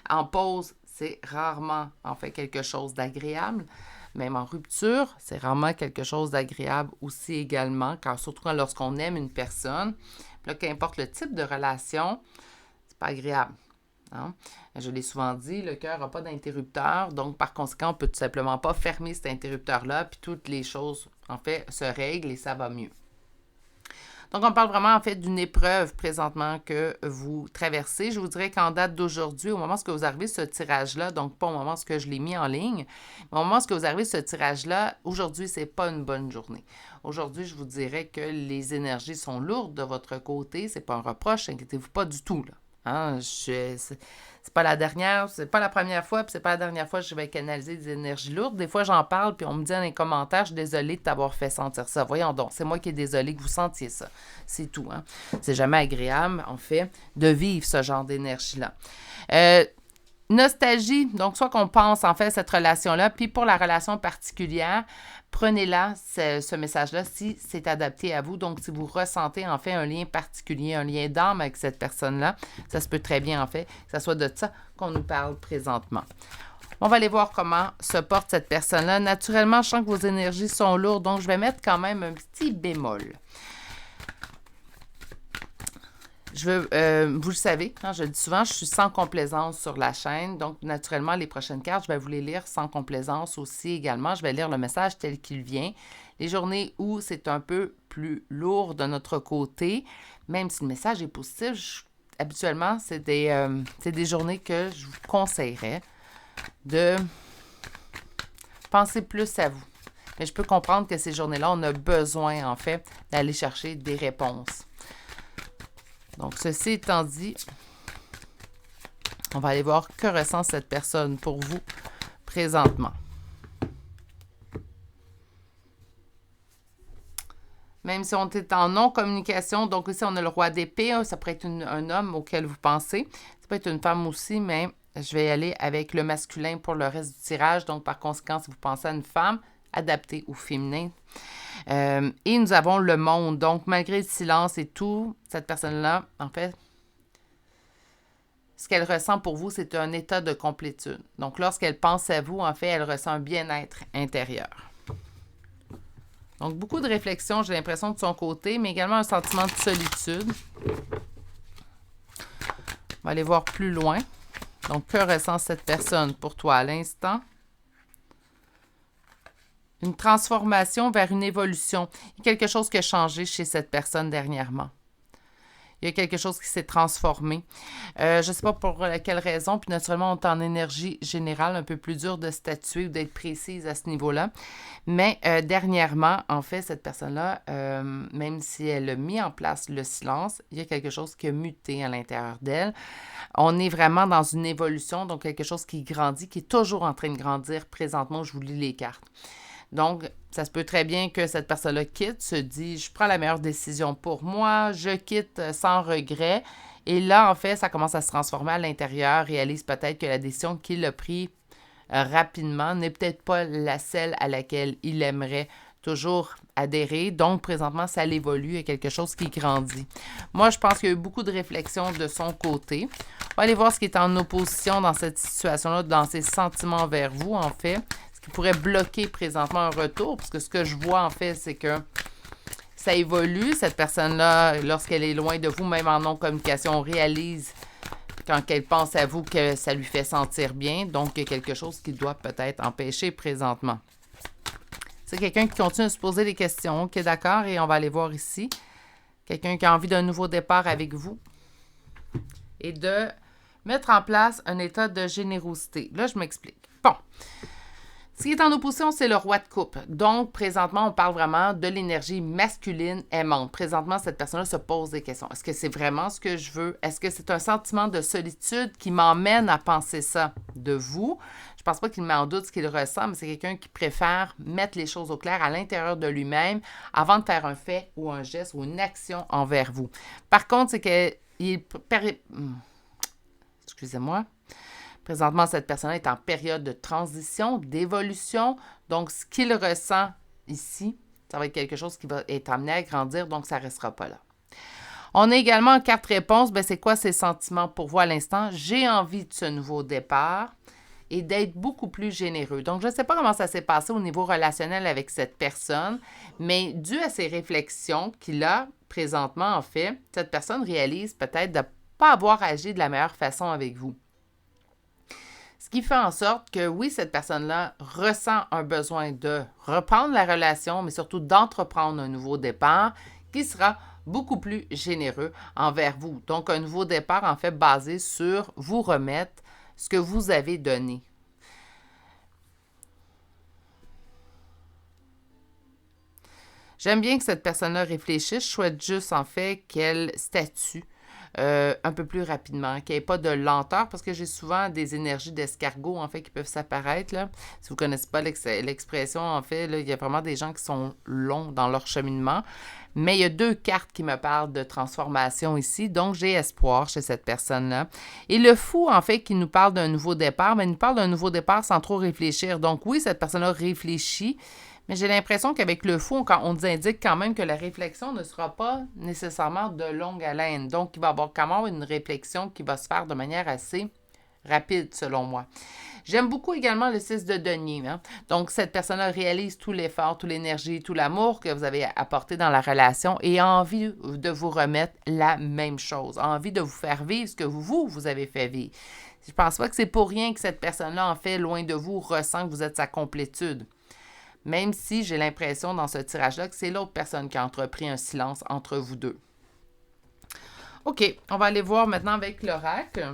[SPEAKER 1] En pause, c'est rarement, en fait, quelque chose d'agréable. Même en rupture, c'est rarement quelque chose d'agréable aussi également, car surtout lorsqu'on aime une personne. Là, qu'importe le type de relation, c'est pas agréable. Hein? Je l'ai souvent dit, le cœur n'a pas d'interrupteur, donc par conséquent, on ne peut tout simplement pas fermer cet interrupteur-là, puis toutes les choses, en fait, se règlent et ça va mieux. Donc, on parle vraiment, en fait, d'une épreuve présentement que vous traversez. Je vous dirais qu'en date d'aujourd'hui, au moment où vous arrivez ce tirage-là, donc pas au moment où je l'ai mis en ligne, mais au moment où vous arrivez ce tirage-là, aujourd'hui, ce n'est pas une bonne journée. Aujourd'hui, je vous dirais que les énergies sont lourdes de votre côté. Ce n'est pas un reproche, inquiétez-vous pas du tout, là. Hein, c'est pas la dernière, c'est pas la première fois, puis c'est pas la dernière fois que je vais canaliser des énergies lourdes. Des fois, j'en parle, puis on me dit dans les commentaires, je suis désolée de t'avoir fait sentir ça. Voyons donc, c'est moi qui est désolée que vous sentiez ça. C'est tout, hein. C'est jamais agréable, en fait, de vivre ce genre d'énergie-là. Nostalgie, donc soit qu'on pense en fait à cette relation-là, puis pour la relation particulière, prenez-la, ce message-là, si c'est adapté à vous. Donc, si vous ressentez en fait un lien particulier, un lien d'âme avec cette personne-là, ça se peut très bien en fait que ça soit de ça qu'on nous parle présentement. On va aller voir comment se porte cette personne-là. Naturellement, je sens que vos énergies sont lourdes, donc je vais mettre quand même un petit bémol. Vous le savez, hein, je le dis souvent, je suis sans complaisance sur la chaîne. Donc, naturellement, les prochaines cartes, je vais vous les lire sans complaisance aussi également. Je vais lire le message tel qu'il vient. Les journées où c'est un peu plus lourd de notre côté, même si le message est positif, habituellement, c'est des journées que je vous conseillerais de penser plus à vous. Mais je peux comprendre que ces journées-là, on a besoin, en fait, d'aller chercher des réponses. Donc, ceci étant dit, on va aller voir que ressent cette personne pour vous présentement. Même si on est en non-communication, donc ici, on a le roi d'épée. Hein, ça pourrait être un homme auquel vous pensez. Ça peut être une femme aussi, mais je vais y aller avec le masculin pour le reste du tirage. Donc, par conséquent, si vous pensez à une femme, adaptée au féminin. Et nous avons le monde. Donc, malgré le silence et tout, cette personne-là, en fait, ce qu'elle ressent pour vous, c'est un état de complétude. Donc, lorsqu'elle pense à vous, en fait, elle ressent un bien-être intérieur. Donc, beaucoup de réflexion, j'ai l'impression, de son côté, mais également un sentiment de solitude. On va aller voir plus loin. Donc, que ressent cette personne pour toi à l'instant? une transformation vers une évolution. Il y a quelque chose qui a changé chez cette personne dernièrement. Il y a quelque chose qui s'est transformé. Je ne sais pas pour quelle raison, puis naturellement, on est en énergie générale, un peu plus dur de statuer ou d'être précise à ce niveau-là. Mais dernièrement, en fait, cette personne-là, même si elle a mis en place le silence, il y a quelque chose qui a muté à l'intérieur d'elle. On est vraiment dans une évolution, donc quelque chose qui grandit, qui est toujours en train de grandir présentement. Je vous lis les cartes. Donc, ça se peut très bien que cette personne-là quitte, se dit « je prends la meilleure décision pour moi, je quitte sans regret ». Et là, en fait, ça commence à se transformer à l'intérieur, réalise peut-être que la décision qu'il a prise rapidement n'est peut-être pas la celle à laquelle il aimerait toujours adhérer. Donc, présentement, ça l'évolue, il y a quelque chose qui grandit. Moi, je pense qu'il y a eu beaucoup de réflexions de son côté. On va aller voir ce qui est en opposition dans cette situation-là, dans ses sentiments vers vous, en fait. Qui pourrait bloquer présentement un retour, parce que ce que je vois, en fait, c'est que ça évolue. Cette personne-là, lorsqu'elle est loin de vous, même en non-communication, on réalise, quand elle pense à vous, que ça lui fait sentir bien. Donc, il y a quelque chose qui doit peut-être empêcher présentement. C'est quelqu'un qui continue à se poser des questions. OK, d'accord, et on va aller voir ici. Quelqu'un qui a envie d'un nouveau départ avec vous et de mettre en place un état de générosité. Là, je m'explique. Bon. Ce qui est en opposition, c'est le roi de coupe. Donc, présentement, on parle vraiment de l'énergie masculine aimante. Présentement, cette personne-là se pose des questions. Est-ce que c'est vraiment ce que je veux? Est-ce que c'est un sentiment de solitude qui m'emmène à penser ça de vous? Je ne pense pas qu'il met en doute ce qu'il ressent, mais c'est quelqu'un qui préfère mettre les choses au clair à l'intérieur de lui-même avant de faire un fait ou un geste ou une action envers vous. Par contre, c'est qu'il... Excusez-moi. Présentement, cette personne est en période de transition, d'évolution. Donc, ce qu'il ressent ici, ça va être quelque chose qui va être amené à grandir, donc ça ne restera pas là. On a également en carte réponse, c'est quoi ses sentiments pour vous à l'instant? J'ai envie de ce nouveau départ et d'être beaucoup plus généreux. Donc, je ne sais pas comment ça s'est passé au niveau relationnel avec cette personne, mais dû à ses réflexions qu'il a présentement, en fait, cette personne réalise peut-être de ne pas avoir agi de la meilleure façon avec vous. Ce qui fait en sorte que, oui, cette personne-là ressent un besoin de reprendre la relation, mais surtout d'entreprendre un nouveau départ qui sera beaucoup plus généreux envers vous. Donc, un nouveau départ, en fait, basé sur vous remettre ce que vous avez donné. J'aime bien que cette personne-là réfléchisse. Je souhaite juste, en fait, qu'elle statue un peu plus rapidement, qu'il n'y ait pas de lenteur, parce que j'ai souvent des énergies d'escargot, en fait, qui peuvent s'apparaître, là. Si vous ne connaissez pas l'expression, en fait, là, il y a vraiment des gens qui sont longs dans leur cheminement. Mais il y a 2 cartes qui me parlent de transformation ici, donc j'ai espoir chez cette personne-là. Et le fou, en fait, qui nous parle d'un nouveau départ, mais il nous parle d'un nouveau départ sans trop réfléchir. Donc oui, cette personne-là réfléchit, mais j'ai l'impression qu'avec le fou, on nous indique quand même que la réflexion ne sera pas nécessairement de longue haleine. Donc, il va y avoir quand même une réflexion qui va se faire de manière assez rapide, selon moi. J'aime beaucoup également le 6 de denier. Hein? Donc, cette personne-là réalise tout l'effort, toute l'énergie, tout l'amour que vous avez apporté dans la relation et a envie de vous remettre la même chose, a envie de vous faire vivre ce que vous avez fait vivre. Je ne pense pas que c'est pour rien que cette personne-là, en fait, loin de vous, ressent que vous êtes sa complétude. Même si j'ai l'impression dans ce tirage-là que c'est l'autre personne qui a entrepris un silence entre vous deux. OK, on va aller voir maintenant avec l'oracle.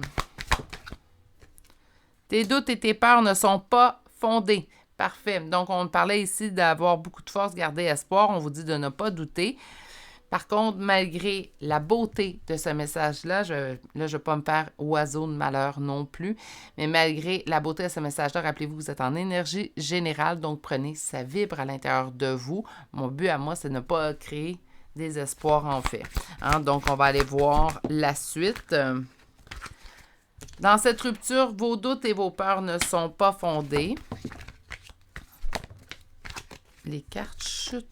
[SPEAKER 1] Tes doutes et tes peurs ne sont pas fondés. Parfait. Donc, on parlait ici d'avoir beaucoup de force, garder espoir. On vous dit de ne pas douter. Par contre, malgré la beauté de ce message-là, je ne vais pas me faire oiseau de malheur non plus, mais malgré la beauté de ce message-là, rappelez-vous que vous êtes en énergie générale, donc prenez, ça vibre à l'intérieur de vous. Mon but à moi, c'est de ne pas créer des espoirs en fait. Hein? Donc, on va aller voir la suite. Dans cette rupture, vos doutes et vos peurs ne sont pas fondés. Les cartes chutent.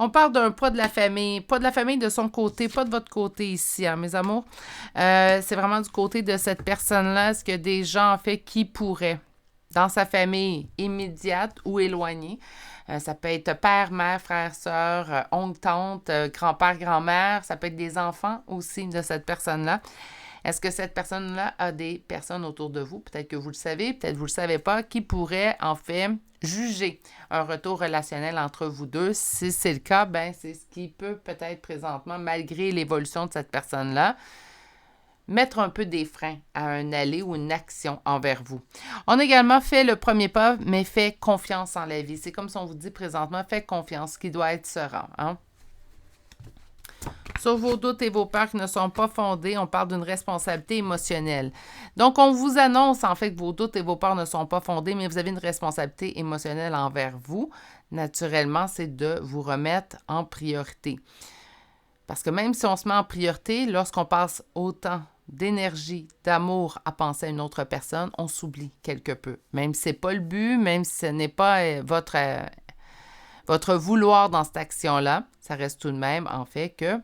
[SPEAKER 1] On parle d'un pas de la famille, pas de la famille de son côté, pas de votre côté ici, hein, mes amours. C'est vraiment du côté de cette personne-là. Est-ce qu'il y a des gens, en fait, qui pourraient, dans sa famille immédiate ou éloignée, ça peut être père, mère, frère, sœur, oncle, tante, grand-père, grand-mère, ça peut être des enfants aussi de cette personne-là. Est-ce que cette personne-là a des personnes autour de vous, peut-être que vous le savez, peut-être que vous ne le savez pas, qui pourraient, en fait, juger un retour relationnel entre vous deux. Si c'est le cas, ben c'est ce qui peut peut-être présentement, malgré l'évolution de cette personne-là, mettre un peu des freins à un aller ou une action envers vous. On a également fait le premier pas, mais fait confiance en la vie. C'est comme si on vous dit présentement, faites confiance, ce qui doit être sera. Hein? Sur vos doutes et vos peurs qui ne sont pas fondés, on parle d'une responsabilité émotionnelle. Donc, on vous annonce en fait que vos doutes et vos peurs ne sont pas fondés, mais vous avez une responsabilité émotionnelle envers vous. Naturellement, c'est de vous remettre en priorité. Parce que même si on se met en priorité, lorsqu'on passe autant d'énergie, d'amour à penser à une autre personne, on s'oublie quelque peu. Même si ce n'est pas le but, même si ce n'est pas votre vouloir dans cette action-là, ça reste tout de même en fait que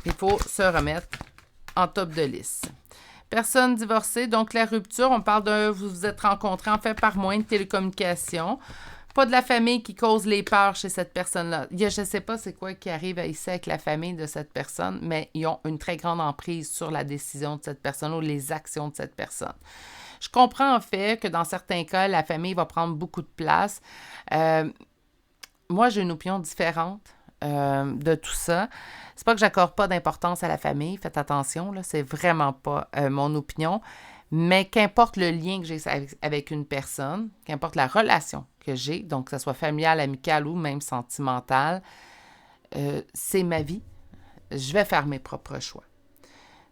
[SPEAKER 1] il faut se remettre en top de liste. Personne divorcée, donc la rupture, on parle de vous vous êtes rencontrés en fait par moyen de télécommunication. Pas de la famille qui cause les peurs chez cette personne-là. Je ne sais pas c'est quoi qui arrive ici avec la famille de cette personne, mais ils ont une très grande emprise sur la décision de cette personne ou les actions de cette personne. Je comprends en fait que dans certains cas, la famille va prendre beaucoup de place. Moi, j'ai une opinion différente de tout ça. C'est pas que j'accorde pas d'importance à la famille, faites attention, là, c'est vraiment pas mon opinion. Mais qu'importe le lien que j'ai avec une personne, qu'importe la relation que j'ai, donc que ce soit familiale, amicale ou même sentimentale, c'est ma vie. Je vais faire mes propres choix.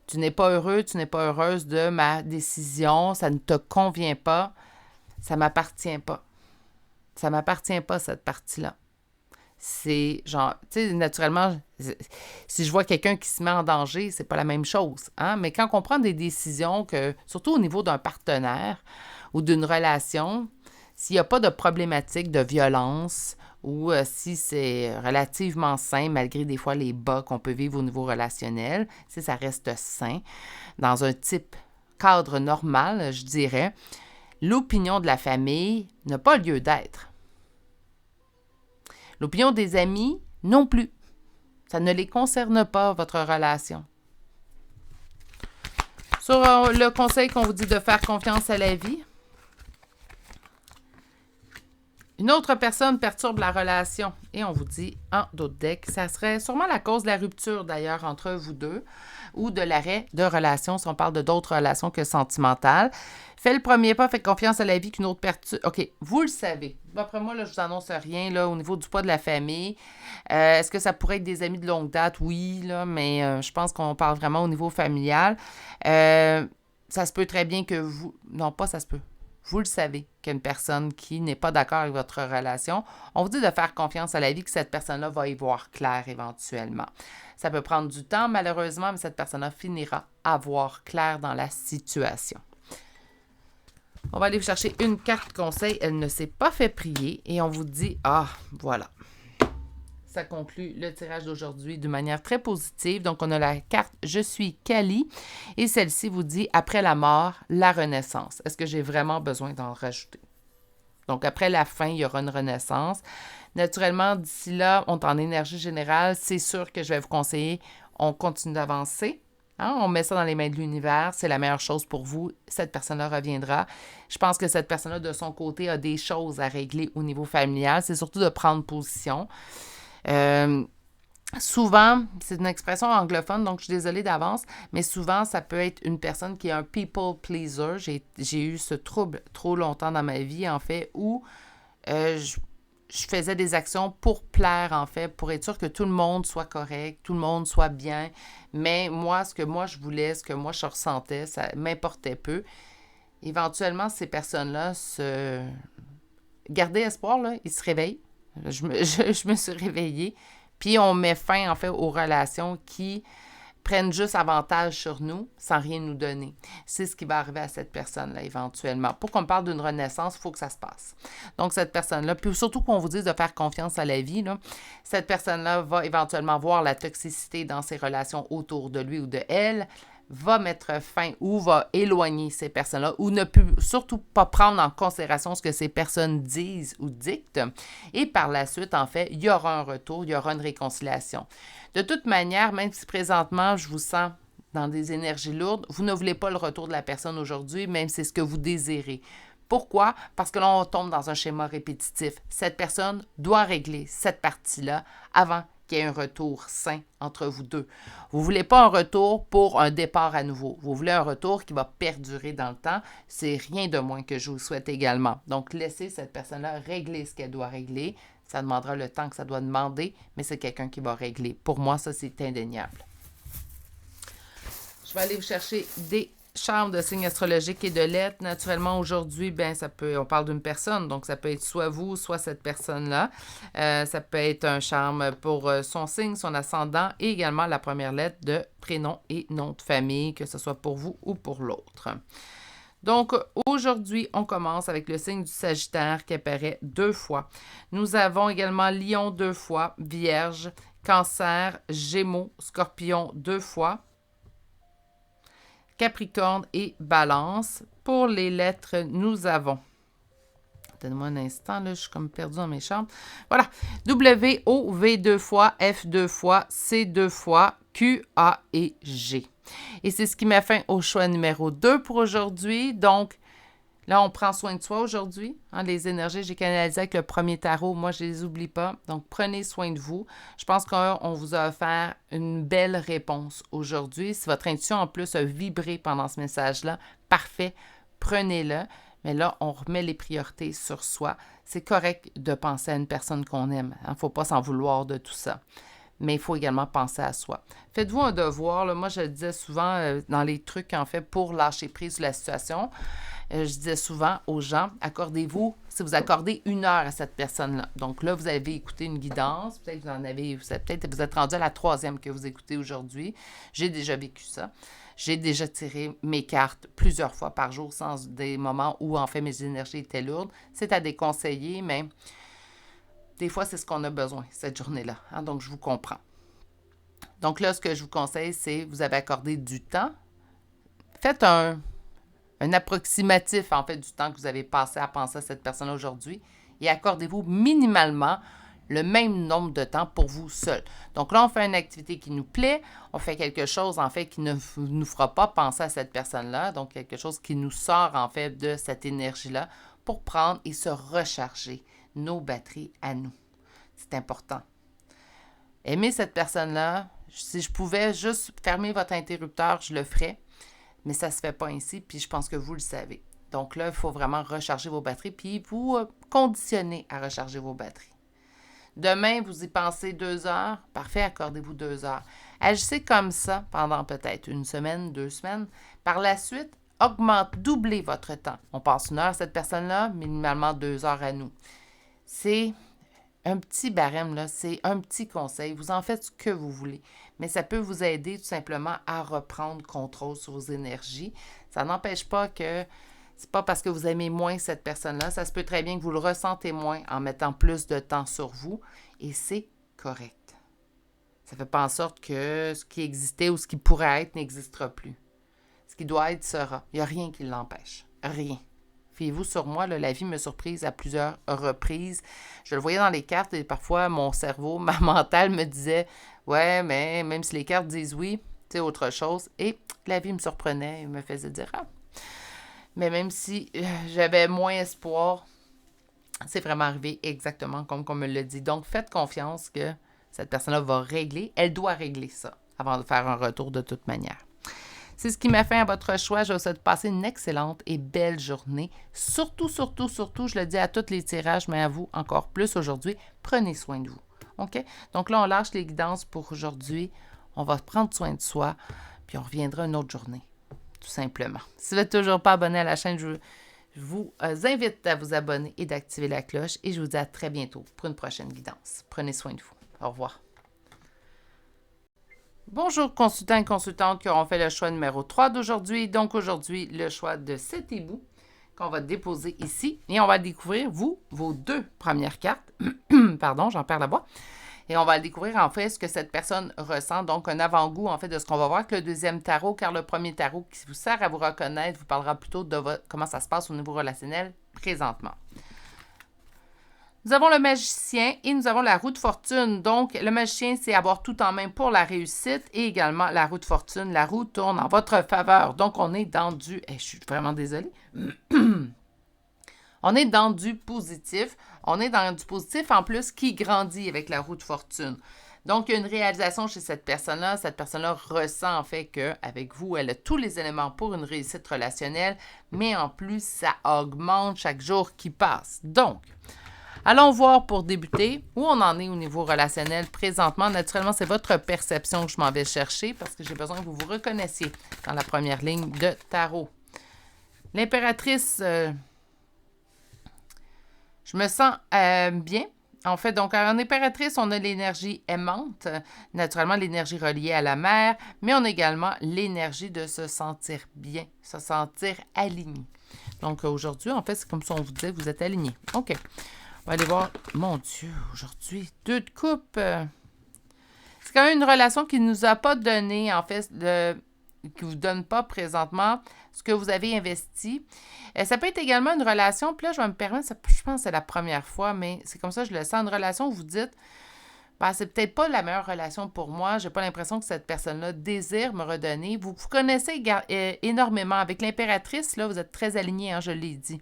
[SPEAKER 1] Tu n'es pas heureux, tu n'es pas heureuse de ma décision, ça ne te convient pas, ça ne m'appartient pas. Ça ne m'appartient pas, cette partie-là. C'est genre, tu sais, naturellement, si je vois quelqu'un qui se met en danger, c'est pas la même chose. Hein? Mais quand on prend des décisions, surtout au niveau d'un partenaire ou d'une relation, s'il n'y a pas de problématique de violence ou si c'est relativement sain, malgré des fois les bas qu'on peut vivre au niveau relationnel, si ça reste sain, dans un type cadre normal, je dirais, l'opinion de la famille n'a pas lieu d'être. L'opinion des amis, non plus. Ça ne les concerne pas, votre relation. Sur le conseil qu'on vous dit de faire confiance à la vie, une autre personne perturbe la relation. Et on vous dit, en d'autres decks, ça serait sûrement la cause de la rupture, d'ailleurs, entre vous deux, ou de l'arrêt de relation, si on parle de d'autres relations que sentimentales. Faites le premier pas, faites confiance à la vie qu'une autre perturbe. OK, vous le savez. Après moi, là, je vous annonce rien là, au niveau du poids de la famille. Est-ce que ça pourrait être des amis de longue date? Oui, là, mais je pense qu'on parle vraiment au niveau familial. Ça se peut très bien que vous... Non, pas ça se peut. Vous le savez qu'il y a une personne qui n'est pas d'accord avec votre relation. On vous dit de faire confiance à la vie que cette personne-là va y voir clair éventuellement. Ça peut prendre du temps, malheureusement, mais cette personne-là finira à voir clair dans la situation. On va aller vous chercher une carte conseil. Elle ne s'est pas fait prier et on vous dit, voilà. Ça conclut le tirage d'aujourd'hui d'une manière très positive. Donc, on a la carte « Je suis Kali » et celle-ci vous dit « Après la mort, la renaissance ». Est-ce que j'ai vraiment besoin d'en rajouter? Donc, après la fin, il y aura une renaissance. Naturellement, d'ici là, on est en énergie générale. C'est sûr que je vais vous conseiller, on continue d'avancer. Hein? On met ça dans les mains de l'univers. C'est la meilleure chose pour vous. Cette personne-là reviendra. Je pense que cette personne-là, de son côté, a des choses à régler au niveau familial. C'est surtout de prendre position. Souvent, c'est une expression anglophone, donc je suis désolée d'avance, mais souvent, ça peut être une personne qui est un people pleaser. J'ai eu ce trouble trop longtemps dans ma vie, en fait, où je faisais des actions pour plaire, en fait, pour être sûr que tout le monde soit correct, tout le monde soit bien. Mais moi, ce que moi je voulais, ce que moi je ressentais, ça m'importait peu. Éventuellement, ces personnes-là gardaient espoir, là, ils se réveillent. Je me suis réveillée. Puis on met fin, en fait, aux relations qui prennent juste avantage sur nous sans rien nous donner. C'est ce qui va arriver à cette personne-là, éventuellement. Pour qu'on parle d'une renaissance, il faut que ça se passe. Donc, cette personne-là, puis surtout qu'on vous dise de faire confiance à la vie, là, cette personne-là va éventuellement voir la toxicité dans ses relations autour de lui ou de elle, va mettre fin ou va éloigner ces personnes-là ou ne peut surtout pas prendre en considération ce que ces personnes disent ou dictent. Et par la suite, en fait, il y aura un retour, il y aura une réconciliation. De toute manière, même si présentement, je vous sens dans des énergies lourdes, vous ne voulez pas le retour de la personne aujourd'hui, même si c'est ce que vous désirez. Pourquoi? Parce que là, on tombe dans un schéma répétitif. Cette personne doit régler cette partie-là avant qu'il y ait un retour sain entre vous deux. Vous ne voulez pas un retour pour un départ à nouveau. Vous voulez un retour qui va perdurer dans le temps. C'est rien de moins que je vous souhaite également. Donc, laissez cette personne-là régler ce qu'elle doit régler. Ça demandera le temps que ça doit demander, mais c'est quelqu'un qui va régler. Pour moi, ça, c'est indéniable. Je vais aller vous chercher des charmes de signes astrologiques et de lettres. Naturellement, aujourd'hui, on parle d'une personne, donc ça peut être soit vous, soit cette personne-là. Ça peut être un charme pour son signe, son ascendant et également la première lettre de prénom et nom de famille, que ce soit pour vous ou pour l'autre. Donc, aujourd'hui, on commence avec le signe du Sagittaire qui apparaît 2 fois. Nous avons également Lion 2 fois, Vierge, Cancer, Gémeaux, Scorpion 2 fois, Capricorne et Balance. Pour les lettres, nous avons... Donnez-moi un instant, là, je suis comme perdue dans mes chambres. Voilà. W, O, V 2 fois, F 2 fois, C 2 fois, Q, A et G. Et c'est ce qui met fin au choix numéro 2 pour aujourd'hui. Donc, là, on prend soin de soi aujourd'hui. Les énergies, j'ai canalisé avec le premier tarot. Moi, je ne les oublie pas. Donc, prenez soin de vous. Je pense qu'on vous a offert une belle réponse aujourd'hui. Si votre intuition, en plus, a vibré pendant ce message-là, parfait, prenez-le. Mais là, on remet les priorités sur soi. C'est correct de penser à une personne qu'on aime. Il ne faut pas s'en vouloir de tout ça. Mais il faut également penser à soi. Faites-vous un devoir. Là, moi, je le disais souvent dans les trucs, en fait, pour lâcher prise sur la situation. Je disais souvent aux gens, accordez-vous, si vous accordez 1 heure à cette personne-là. Donc là, vous avez écouté une guidance, peut-être vous êtes rendu à la 3e que vous écoutez aujourd'hui. J'ai déjà vécu ça. J'ai déjà tiré mes cartes plusieurs fois par jour sans des moments où, en fait, mes énergies étaient lourdes. C'est à déconseiller, mais des fois, c'est ce qu'on a besoin, cette journée-là. Donc, je vous comprends. Donc là, ce que je vous conseille, c'est, vous avez accordé du temps. Faites un approximatif, en fait, du temps que vous avez passé à penser à cette personne aujourd'hui et accordez-vous minimalement le même nombre de temps pour vous seul. Donc là, on fait une activité qui nous plaît, on fait quelque chose, en fait, qui ne nous fera pas penser à cette personne-là, donc quelque chose qui nous sort, en fait, de cette énergie-là pour prendre et se recharger nos batteries à nous. C'est important. Aimez cette personne-là. Si je pouvais juste fermer votre interrupteur, je le ferais. Mais ça ne se fait pas ainsi, puis je pense que vous le savez. Donc là, il faut vraiment recharger vos batteries, puis vous conditionner à recharger vos batteries. Demain, vous y pensez 2 heures. Parfait, accordez-vous 2 heures. Agissez comme ça pendant peut-être 1 semaine, 2 semaines. Par la suite, doublez votre temps. On passe 1 heure à cette personne-là, minimalement 2 heures à nous. C'est un petit barème, là, c'est un petit conseil. Vous en faites ce que vous voulez. Mais ça peut vous aider tout simplement à reprendre contrôle sur vos énergies. Ça n'empêche pas que c'est pas parce que vous aimez moins cette personne-là. Ça se peut très bien que vous le ressentez moins en mettant plus de temps sur vous. Et c'est correct. Ça ne fait pas en sorte que ce qui existait ou ce qui pourrait être n'existera plus. Ce qui doit être sera. Il n'y a rien qui l'empêche. Rien. Fiez-vous sur moi, là, la vie me surprise à plusieurs reprises. Je le voyais dans les cartes et parfois mon cerveau, ma mentale me disait « Ouais, mais même si les cartes disent oui, c'est autre chose. » Et la vie me surprenait et me faisait dire « Ah! » Mais même si j'avais moins espoir, c'est vraiment arrivé exactement comme on me l'a dit. Donc, faites confiance que cette personne-là va régler. Elle doit régler ça avant de faire un retour de toute manière. C'est ce qui m'a fait à votre choix. Je vous souhaite de passer une excellente et belle journée. Surtout, je le dis à tous les tirages, mais à vous encore plus aujourd'hui, prenez soin de vous. OK? Donc là, on lâche les guidances pour aujourd'hui. On va prendre soin de soi, puis on reviendra une autre journée, tout simplement. Si vous n'êtes toujours pas abonné à la chaîne, je vous invite à vous abonner et d'activer la cloche. Et je vous dis à très bientôt pour une prochaine guidance. Prenez soin de vous. Au revoir. Bonjour consultants et consultantes qui auront fait le choix numéro 3 d'aujourd'hui. Donc aujourd'hui, le choix de cet hibou qu'on va déposer ici. Et on va découvrir, vos 2 premières cartes. Pardon, j'en perds la voix. Et on va découvrir en fait ce que cette personne ressent. Donc un avant-goût en fait de ce qu'on va voir avec le deuxième tarot. Car le premier tarot qui vous sert à vous reconnaître vous parlera plutôt de comment ça se passe au niveau relationnel présentement. Nous avons le magicien et nous avons la roue de fortune. Donc, le magicien, c'est avoir tout en main pour la réussite et également la roue de fortune. La roue tourne en votre faveur. Donc, on est dans du... je suis vraiment désolée. On est dans du positif. On est dans du positif en plus qui grandit avec la roue de fortune. Donc, il y a une réalisation chez cette personne-là. Cette personne-là ressent en fait qu'avec vous, elle a tous les éléments pour une réussite relationnelle, mais en plus, ça augmente chaque jour qui passe. Donc, allons voir pour débuter où on en est au niveau relationnel présentement. Naturellement, c'est votre perception que je m'en vais chercher parce que j'ai besoin que vous vous reconnaissiez dans la première ligne de tarot. L'impératrice, je me sens bien. En fait, donc en impératrice, on a l'énergie aimante, naturellement l'énergie reliée à la mer, mais on a également l'énergie de se sentir bien, se sentir aligné. Donc aujourd'hui, en fait, c'est comme si on vous disait, vous êtes aligné. OK. On va aller voir. Mon Dieu, aujourd'hui, 2 de coupe. C'est quand même une relation qui ne nous a pas donné, en fait, qui ne vous donne pas présentement ce que vous avez investi. Ça peut être également une relation, puis là, je vais me permettre, je pense que c'est la première fois, mais c'est comme ça que je le sens, une relation où vous dites, ben, c'est peut-être pas la meilleure relation pour moi, j'ai pas l'impression que cette personne-là désire me redonner. Vous connaissez énormément. Avec l'impératrice, là, vous êtes très alignés, hein, je l'ai dit.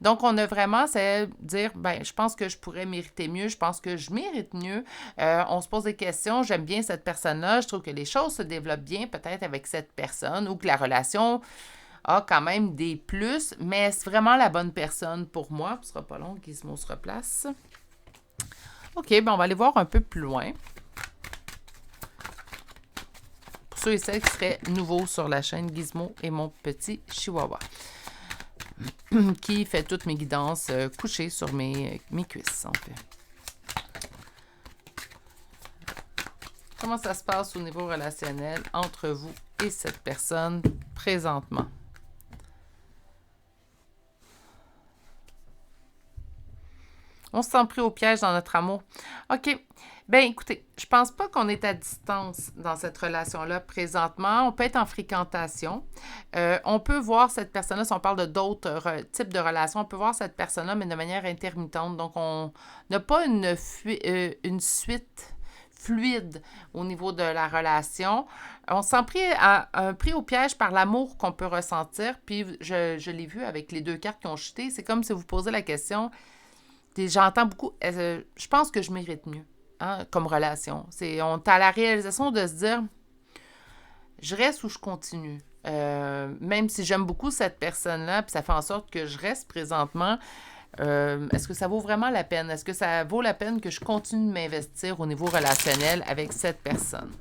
[SPEAKER 1] Donc, on a vraiment, c'est dire, ben, je pense que je pourrais mériter mieux, je pense que je mérite mieux. On se pose des questions, j'aime bien cette personne-là, je trouve que les choses se développent bien peut-être avec cette personne ou que la relation a quand même des plus, mais c'est vraiment la bonne personne pour moi. Ce sera pas long, Gizmo se replace. OK, ben on va aller voir un peu plus loin. Pour ceux et celles qui seraient nouveaux sur la chaîne, Gizmo est mon petit chihuahua qui fait toutes mes guidances couchées sur mes cuisses, en fait. Comment ça se passe au niveau relationnel entre vous et cette personne présentement? On se sent pris au piège dans notre amour. OK. Bien, écoutez, je pense pas qu'on est à distance dans cette relation-là présentement. On peut être en fréquentation. On peut voir cette personne-là, si on parle de d'autres types de relations, on peut voir cette personne-là, mais de manière intermittente. Donc, on n'a pas une suite fluide au niveau de la relation. On se sent pris au piège par l'amour qu'on peut ressentir. Puis, je l'ai vu avec les 2 cartes qui ont chuté. C'est comme si vous posez la question... J'entends beaucoup, je pense que je mérite mieux, hein, comme relation. On est à la réalisation de se dire, je reste ou je continue. Même si j'aime beaucoup cette personne-là, puis ça fait en sorte que je reste présentement, est-ce que ça vaut vraiment la peine? Est-ce que ça vaut la peine que je continue de m'investir au niveau relationnel avec cette personne?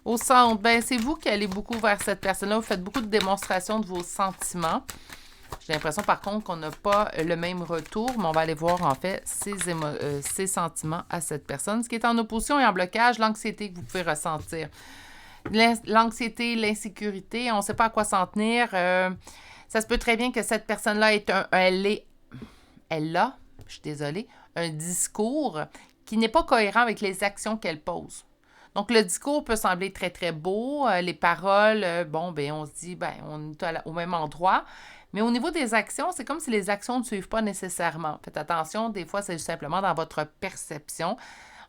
[SPEAKER 1] Au centre, ben c'est vous qui allez beaucoup vers cette personne-là. Vous faites beaucoup de démonstrations de vos sentiments. J'ai l'impression, par contre, qu'on n'a pas le même retour, mais on va aller voir, en fait, ses sentiments à cette personne. Ce qui est en opposition et en blocage, l'anxiété que vous pouvez ressentir. L'anxiété, l'insécurité, on ne sait pas à quoi s'en tenir. Ça se peut très bien que cette personne-là elle a, je suis désolée, un discours qui n'est pas cohérent avec les actions qu'elle pose. Donc, le discours peut sembler très, très beau. Les paroles, on se dit, on est au même endroit. Mais au niveau des actions, c'est comme si les actions ne suivent pas nécessairement. Faites attention, des fois, c'est simplement dans votre perception.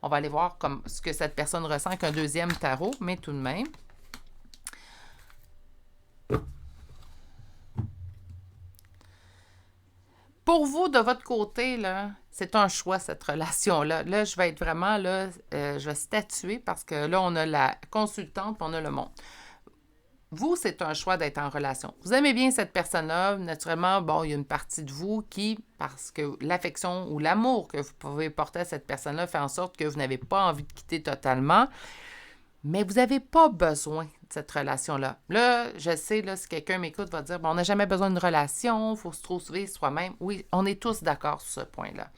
[SPEAKER 1] On va aller voir comme ce que cette personne ressent avec un 2e tarot, mais tout de même. Pour vous, de votre côté, là, c'est un choix, cette relation-là. Là, je vais être vraiment, là, je vais statuer parce que là, on a la consultante et on a le monde. Vous, c'est un choix d'être en relation. Vous aimez bien cette personne-là. Naturellement, il y a une partie de vous qui, parce que l'affection ou l'amour que vous pouvez porter à cette personne-là fait en sorte que vous n'avez pas envie de quitter totalement. Mais vous n'avez pas besoin de cette relation-là. Là, je sais, là, si quelqu'un m'écoute, va dire, on n'a jamais besoin d'une relation, il faut se trouver soi-même. Oui, on est tous d'accord sur ce point-là.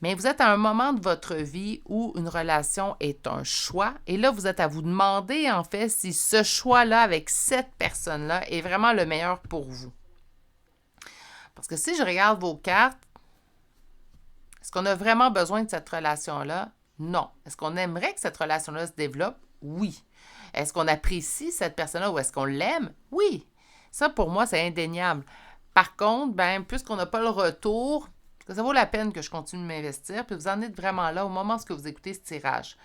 [SPEAKER 1] Mais vous êtes à un moment de votre vie où une relation est un choix. Et là, vous êtes à vous demander, en fait, si ce choix-là avec cette personne-là est vraiment le meilleur pour vous. Parce que si je regarde vos cartes, est-ce qu'on a vraiment besoin de cette relation-là? Non. Est-ce qu'on aimerait que cette relation-là se développe? Oui. Est-ce qu'on apprécie cette personne-là ou est-ce qu'on l'aime? Oui. Ça, pour moi, c'est indéniable. Par contre, puisqu'on n'a pas le retour, ça vaut la peine que je continue de m'investir, puis vous en êtes vraiment là au moment où vous écoutez ce tirage.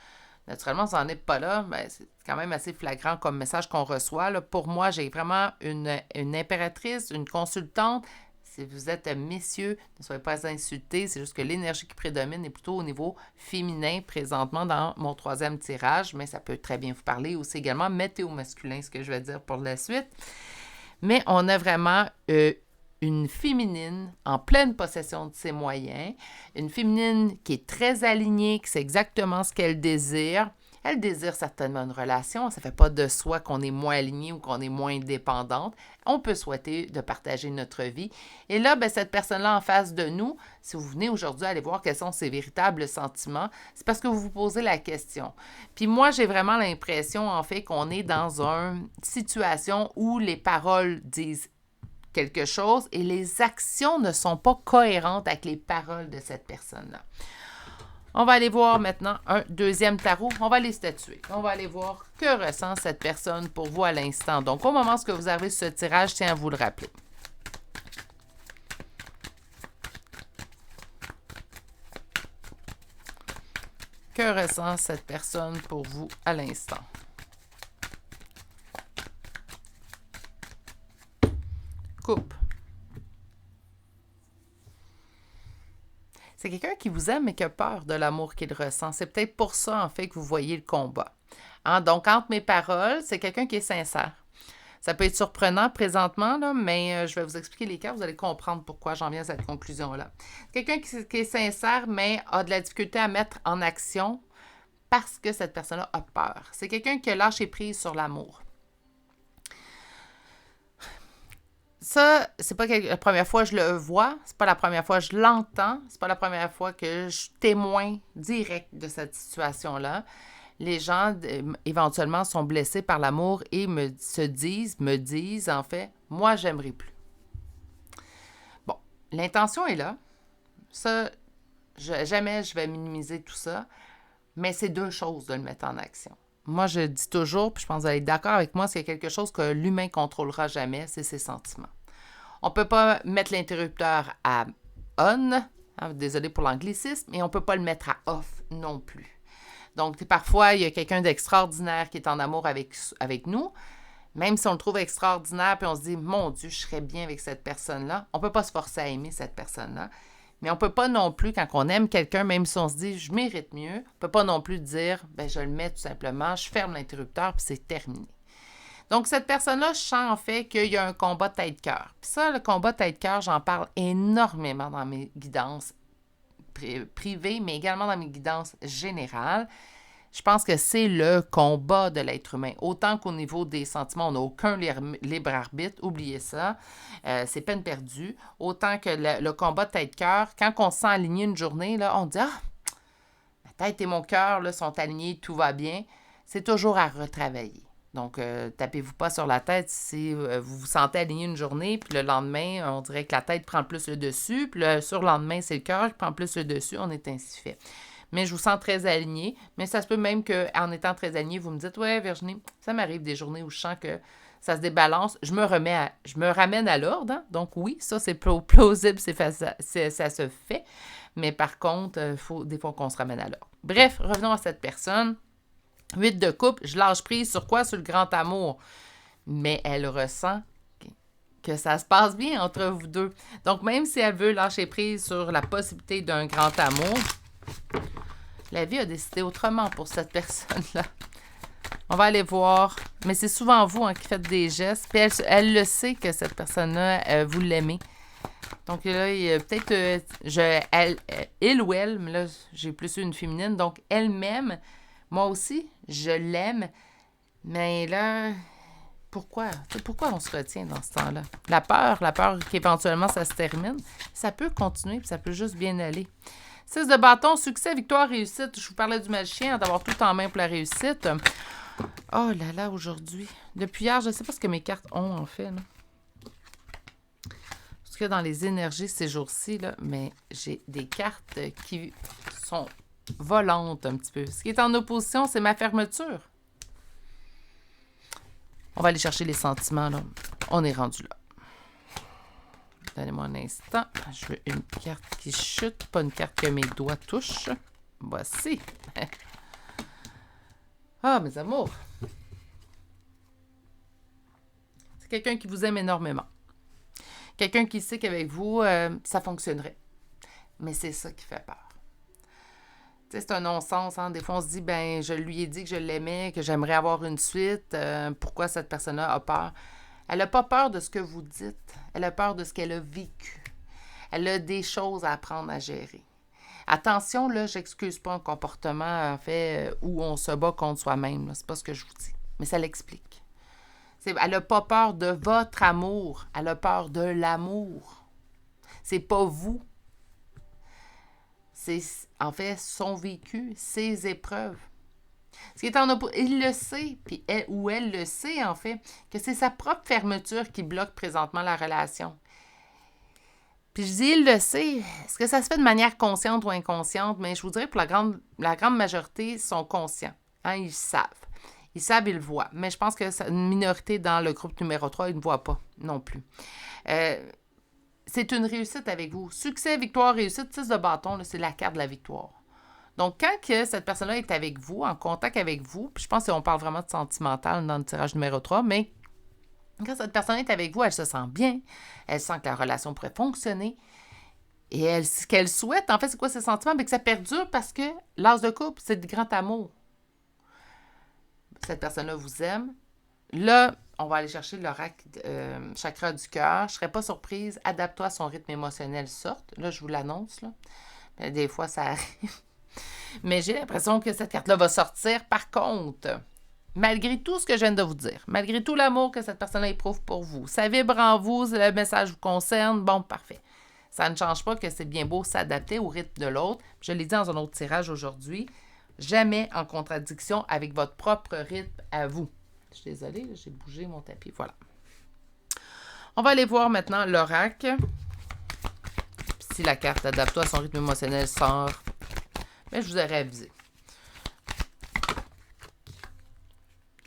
[SPEAKER 1] naturellement, vous n'en êtes pas là, ben, c'est quand même assez flagrant comme message qu'on reçoit. Là. Pour moi, j'ai vraiment une impératrice, une consultante. Si vous êtes messieurs, ne soyez pas insultés. C'est juste que l'énergie qui prédomine est plutôt au niveau féminin présentement dans mon 3e tirage, mais ça peut très bien vous parler aussi également météo-masculin, ce que je vais dire pour la suite. Mais on a vraiment une féminine en pleine possession de ses moyens, une féminine qui est très alignée, qui sait exactement ce qu'elle désire. Elle désire certainement une relation. Ça ne fait pas de soi qu'on est moins aligné ou qu'on est moins dépendante. On peut souhaiter de partager notre vie. Et là, ben, cette personne-là en face de nous, si vous venez aujourd'hui aller voir quels sont ses véritables sentiments, c'est parce que vous vous posez la question. Puis moi, j'ai vraiment l'impression, en fait, qu'on est dans une situation où les paroles disent quelque chose et les actions ne sont pas cohérentes avec les paroles de cette personne-là. On va aller voir maintenant un 2e tarot. On va aller statuer. On va aller voir que ressent cette personne pour vous à l'instant. Donc, au moment où vous avez ce tirage, je tiens à vous le rappeler. Que ressent cette personne pour vous à l'instant? Coupe. C'est quelqu'un qui vous aime mais qui a peur de l'amour qu'il ressent. C'est peut-être pour ça, en fait, que vous voyez le combat. Donc, entre mes paroles, c'est quelqu'un qui est sincère. Ça peut être surprenant présentement, là, mais je vais vous expliquer les cas. Vous allez comprendre pourquoi j'en viens à cette conclusion-là. Quelqu'un qui est sincère, mais a de la difficulté à mettre en action parce que cette personne-là a peur. C'est quelqu'un qui a lâché prise sur l'amour. Ça, c'est pas la première fois que je le vois, c'est pas la première fois que je l'entends, c'est pas la première fois que je témoigne direct de cette situation-là. Les gens, éventuellement, sont blessés par l'amour et me disent, en fait, moi, j'aimerais plus. Bon, l'intention est là. Ça, jamais je vais minimiser tout ça, mais c'est 2 choses de le mettre en action. Moi, je dis toujours, puis je pense que vous allez être d'accord avec moi, c'est quelque chose que l'humain ne contrôlera jamais, c'est ses sentiments. On ne peut pas mettre l'interrupteur à on, désolé pour l'anglicisme, mais on ne peut pas le mettre à off non plus. Donc, parfois, il y a quelqu'un d'extraordinaire qui est en amour avec nous, même si on le trouve extraordinaire, puis on se dit, mon Dieu, je serais bien avec cette personne-là. On ne peut pas se forcer à aimer cette personne-là. Mais on ne peut pas non plus, quand on aime quelqu'un, même si on se dit « je mérite mieux », on ne peut pas non plus dire « ben je le mets tout simplement, je ferme l'interrupteur puis c'est terminé ». Donc, cette personne-là, je sens en fait qu'il y a un combat tête-cœur. Puis ça, le combat tête-cœur, j'en parle énormément dans mes guidances privées, mais également dans mes guidances générales. Je pense que c'est le combat de l'être humain. Autant qu'au niveau des sentiments, on n'a aucun libre arbitre, oubliez ça, c'est peine perdue. Autant que le combat tête-cœur, quand on se sent aligné une journée, là, on dit « Ah, ma tête et mon cœur là, sont alignés, tout va bien », c'est toujours à retravailler. Donc, tapez-vous pas sur la tête si vous vous sentez aligné une journée, puis le lendemain, on dirait que la tête prend plus le dessus, puis le surlendemain, c'est le cœur qui prend plus le dessus, on est ainsi fait. Mais je vous sens très alignée. Mais ça se peut même qu'en étant très alignée, vous me dites « Ouais, Virginie, ça m'arrive des journées où je sens que ça se débalance. Je me ramène à l'ordre. Hein? Donc oui, ça, c'est plausible, ça se fait. Mais par contre, il faut des fois qu'on se ramène à l'ordre. Bref, revenons à cette personne. 8 de coupe, je lâche prise sur quoi? Sur le grand amour. Mais elle ressent que ça se passe bien entre vous deux. Donc, même si elle veut lâcher prise sur la possibilité d'un grand amour, la vie a décidé autrement pour cette personne-là. On va aller voir. Mais c'est souvent vous qui faites des gestes. Puis elle le sait que cette personne-là, vous l'aimez. Donc là, il y a peut-être... il ou elle, mais là, j'ai plus une féminine. Donc, elle m'aime. Moi aussi, je l'aime. Mais là, pourquoi? Pourquoi on se retient dans ce temps-là? La peur qu'éventuellement ça se termine, ça peut continuer puis ça peut juste bien aller. 6 de bâton, succès, victoire, réussite. Je vous parlais du magicien, d'avoir tout en main pour la réussite. Oh là là, aujourd'hui. Depuis hier, je ne sais pas ce que mes cartes ont, en fait. Là. Parce que dans les énergies ces jours-ci, là, mais j'ai des cartes qui sont volantes un petit peu. Ce qui est en opposition, c'est ma fermeture. On va aller chercher les sentiments, là. On est rendu là. Donnez-moi un instant. Je veux une carte qui chute, pas une carte que mes doigts touchent. Voici. Ah, mes amours! C'est quelqu'un qui vous aime énormément. Quelqu'un qui sait qu'avec vous, ça fonctionnerait. Mais c'est ça qui fait peur. Tu sais, c'est un non-sens. Hein? Des fois, on se dit, ben, je lui ai dit que je l'aimais, que j'aimerais avoir une suite. Pourquoi cette personne-là a peur? Elle n'a pas peur de ce que vous dites. Elle a peur de ce qu'elle a vécu. Elle a des choses à apprendre à gérer. Attention, là, j'excuse pas un comportement, en fait, où on se bat contre soi-même. Là. C'est pas ce que je vous dis. Mais ça l'explique. Elle n'a pas peur de votre amour. Elle a peur de l'amour. C'est pas vous. C'est, en fait, son vécu, ses épreuves. Ce qui est en il le sait, puis elle le sait, en fait, que c'est sa propre fermeture qui bloque présentement la relation. Puis je dis, il le sait. Est-ce que ça se fait de manière consciente ou inconsciente? Mais je vous dirais, pour la grande majorité, sont conscients. Hein, ils savent. Ils savent, ils le voient. Mais je pense que une minorité dans le groupe numéro 3, ils ne voient pas non plus. C'est une réussite avec vous. Succès, victoire, réussite, 6 de bâton, là, c'est la carte de la victoire. Donc, quand que cette personne-là est avec vous, en contact avec vous, puis je pense qu'on parle vraiment de sentimental dans le tirage numéro 3, mais quand cette personne est avec vous, elle se sent bien, elle sent que la relation pourrait fonctionner, et ce qu'elle souhaite, en fait, c'est quoi ses sentiments? Bien, que ça perdure parce que l'as de couple, c'est du grand amour. Cette personne-là vous aime. Là, on va aller chercher l'oracle chakra du cœur. Je ne serais pas surprise. Adapte-toi à son rythme émotionnel sorte. Là, je vous l'annonce. Là. Mais des fois, ça arrive. Mais j'ai l'impression que cette carte-là va sortir. Par contre, malgré tout ce que je viens de vous dire, malgré tout l'amour que cette personne-là éprouve pour vous, ça vibre en vous, le message vous concerne, bon, parfait. Ça ne change pas que c'est bien beau s'adapter au rythme de l'autre. Je l'ai dit dans un autre tirage aujourd'hui. Jamais en contradiction avec votre propre rythme à vous. Je suis désolée, là, j'ai bougé mon tapis. Voilà. On va aller voir maintenant l'oracle. Si la carte adapte-toi à son rythme émotionnel sort, mais je vous aurais avisé.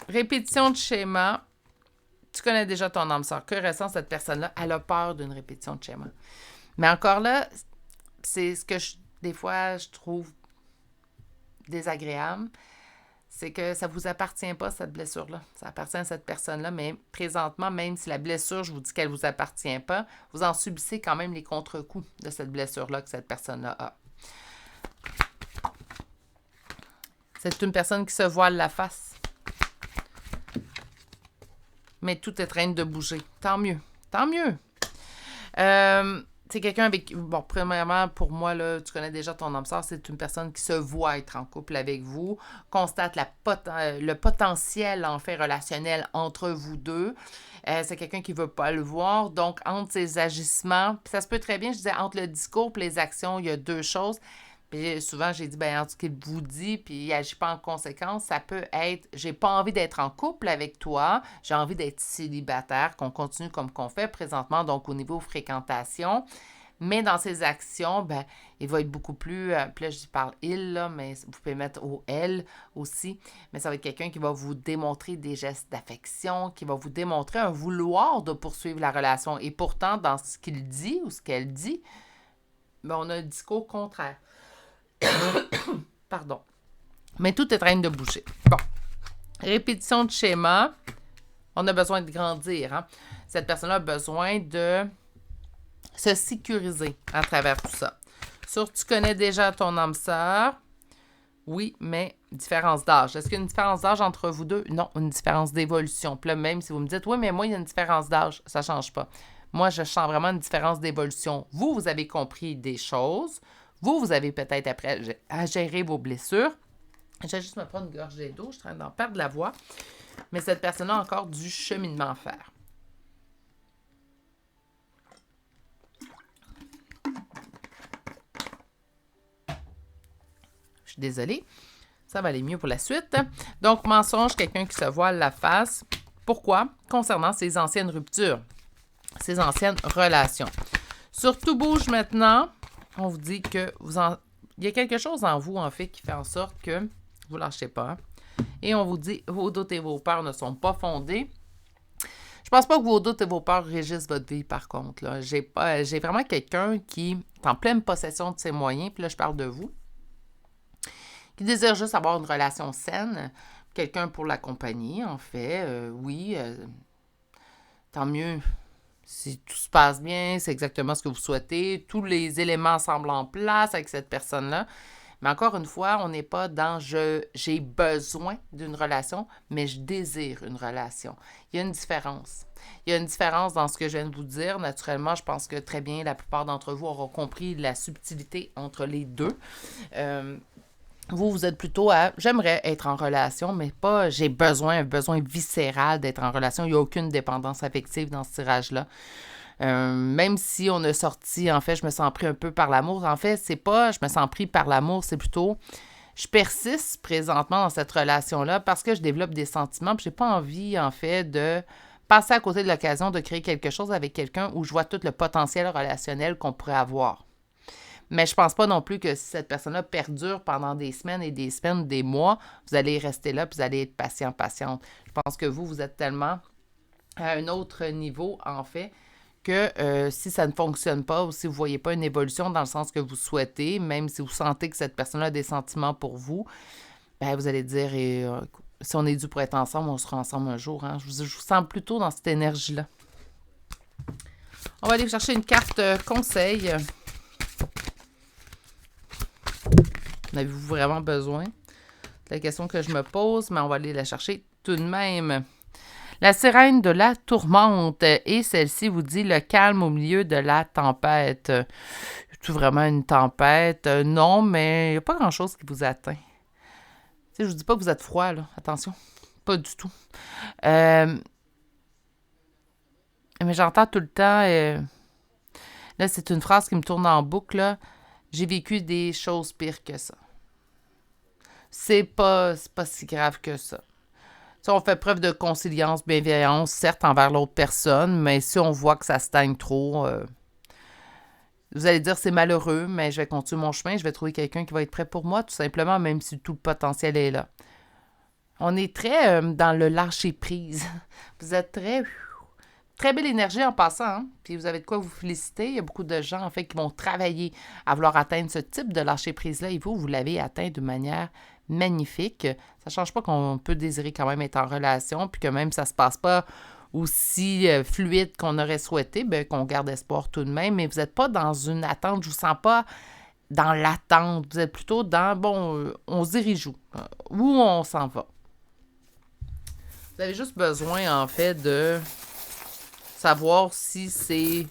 [SPEAKER 1] Répétition de schéma. Tu connais déjà ton âme sœur. Que ressent cette personne-là? Elle a peur d'une répétition de schéma. Mais encore là, c'est ce que des fois je trouve désagréable. C'est que ça ne vous appartient pas, cette blessure-là. Ça appartient à cette personne-là, mais présentement, même si la blessure, je vous dis qu'elle ne vous appartient pas, vous en subissez quand même les contre-coups de cette blessure-là que cette personne-là a. C'est une personne qui se voile la face. Mais tout est en train de bouger. Tant mieux. Tant mieux. C'est quelqu'un avec... Bon, premièrement, pour moi, là, tu connais déjà ton âme sœur, c'est une personne qui se voit être en couple avec vous, constate le potentiel, en fait, relationnel entre vous deux. C'est quelqu'un qui ne veut pas le voir. Donc, entre ses agissements, puis ça se peut très bien, je disais, entre le discours et les actions, il y a deux choses. Puis souvent, j'ai dit, ben en ce qu'il vous dit, puis il n'agit pas en conséquence, ça peut être, j'ai pas envie d'être en couple avec toi, j'ai envie d'être célibataire, qu'on continue comme qu'on fait présentement, donc au niveau fréquentation. Mais dans ses actions, ben il va être beaucoup plus, puis là, je parle il, là, mais vous pouvez mettre au elle aussi, mais ça va être quelqu'un qui va vous démontrer des gestes d'affection, qui va vous démontrer un vouloir de poursuivre la relation. Et pourtant, dans ce qu'il dit ou ce qu'elle dit, ben, on a un discours contraire. Pardon. Mais tout est en train de bouger. Bon. Répétition de schéma. On a besoin de grandir. Hein? Cette personne-là a besoin de se sécuriser à travers tout ça. Sur tu connais déjà ton âme sœur. Oui, mais différence d'âge. Est-ce qu'il y a une différence d'âge entre vous deux? Non, une différence d'évolution. Puis là, même si vous me dites, oui, mais moi, il y a une différence d'âge, ça ne change pas. Moi, je sens vraiment une différence d'évolution. Vous avez compris des choses. Vous avez peut-être appris à gérer vos blessures. Je vais juste me prendre une gorgée d'eau. Je suis en train d'en perdre la voix. Mais cette personne-là a encore du cheminement à faire. Je suis désolée. Ça va aller mieux pour la suite. Donc, mensonge, quelqu'un qui se voile la face. Pourquoi? Concernant ses anciennes ruptures, ses anciennes relations. Sur Tout bouge maintenant, on vous dit que il y a quelque chose en vous, en fait, qui fait en sorte que vous ne lâchez pas. Et on vous dit, vos doutes et vos peurs ne sont pas fondés. Je pense pas que vos doutes et vos peurs régissent votre vie, par contre. Là. J'ai vraiment quelqu'un qui est en pleine possession de ses moyens, puis là, je parle de vous, qui désire juste avoir une relation saine, quelqu'un pour l'accompagner, en fait, oui, tant mieux. Si tout se passe bien, c'est exactement ce que vous souhaitez, tous les éléments semblent en place avec cette personne-là. Mais encore une fois, on n'est pas dans j'ai besoin d'une relation, mais je désire une relation. Il y a une différence. Il y a une différence dans ce que je viens de vous dire. Naturellement, je pense que très bien, la plupart d'entre vous auront compris la subtilité entre les deux. Vous êtes plutôt à j'aimerais être en relation, mais pas j'ai un besoin viscéral d'être en relation. Il n'y a aucune dépendance affective dans ce tirage-là. Même si on a sorti, en fait, je me sens pris un peu par l'amour. En fait, c'est pas je me sens pris par l'amour, c'est plutôt je persiste présentement dans cette relation-là parce que je développe des sentiments puis j'ai pas envie, en fait, de passer à côté de l'occasion de créer quelque chose avec quelqu'un où je vois tout le potentiel relationnel qu'on pourrait avoir. Mais je pense pas non plus que si cette personne-là perdure pendant des semaines et des semaines, des mois, vous allez rester là puis vous allez être patiente. Je pense que vous êtes tellement à un autre niveau, en fait, que si ça ne fonctionne pas ou si vous ne voyez pas une évolution dans le sens que vous souhaitez, même si vous sentez que cette personne-là a des sentiments pour vous, ben vous allez dire, si on est dû pour être ensemble, on sera ensemble un jour. Hein? Je vous sens plutôt dans cette énergie-là. On va aller chercher une carte conseil. En avez-vous vraiment besoin? C'est la question que je me pose, mais on va aller la chercher tout de même. La sirène de la tourmente, et celle-ci vous dit le calme au milieu de la tempête. Est-ce vraiment une tempête? Non, mais il n'y a pas grand-chose qui vous atteint. Je ne vous dis pas que vous êtes froid, là. Attention. Pas du tout. Mais j'entends tout le temps... là, c'est une phrase qui me tourne en boucle, là. J'ai vécu des choses pires que ça. C'est pas si grave que ça. Si on fait preuve de conciliance, bienveillance, certes, envers l'autre personne, mais si on voit que ça stagne trop, vous allez dire c'est malheureux, mais je vais continuer mon chemin, je vais trouver quelqu'un qui va être prêt pour moi, tout simplement, même si tout le potentiel est là. On est très dans le lâcher-prise. Vous êtes très belle énergie en passant, hein? Puis vous avez de quoi vous féliciter. Il y a beaucoup de gens, en fait, qui vont travailler à vouloir atteindre ce type de lâcher-prise-là. Et vous l'avez atteint de manière magnifique. Ça ne change pas qu'on peut désirer quand même être en relation, puis que même ça ne se passe pas aussi fluide qu'on aurait souhaité, bien, qu'on garde espoir tout de même. Mais vous n'êtes pas dans une attente. Je ne vous sens pas dans l'attente. Vous êtes plutôt dans, on se dirige où on s'en va. Vous avez juste besoin, en fait, de savoir si c'est...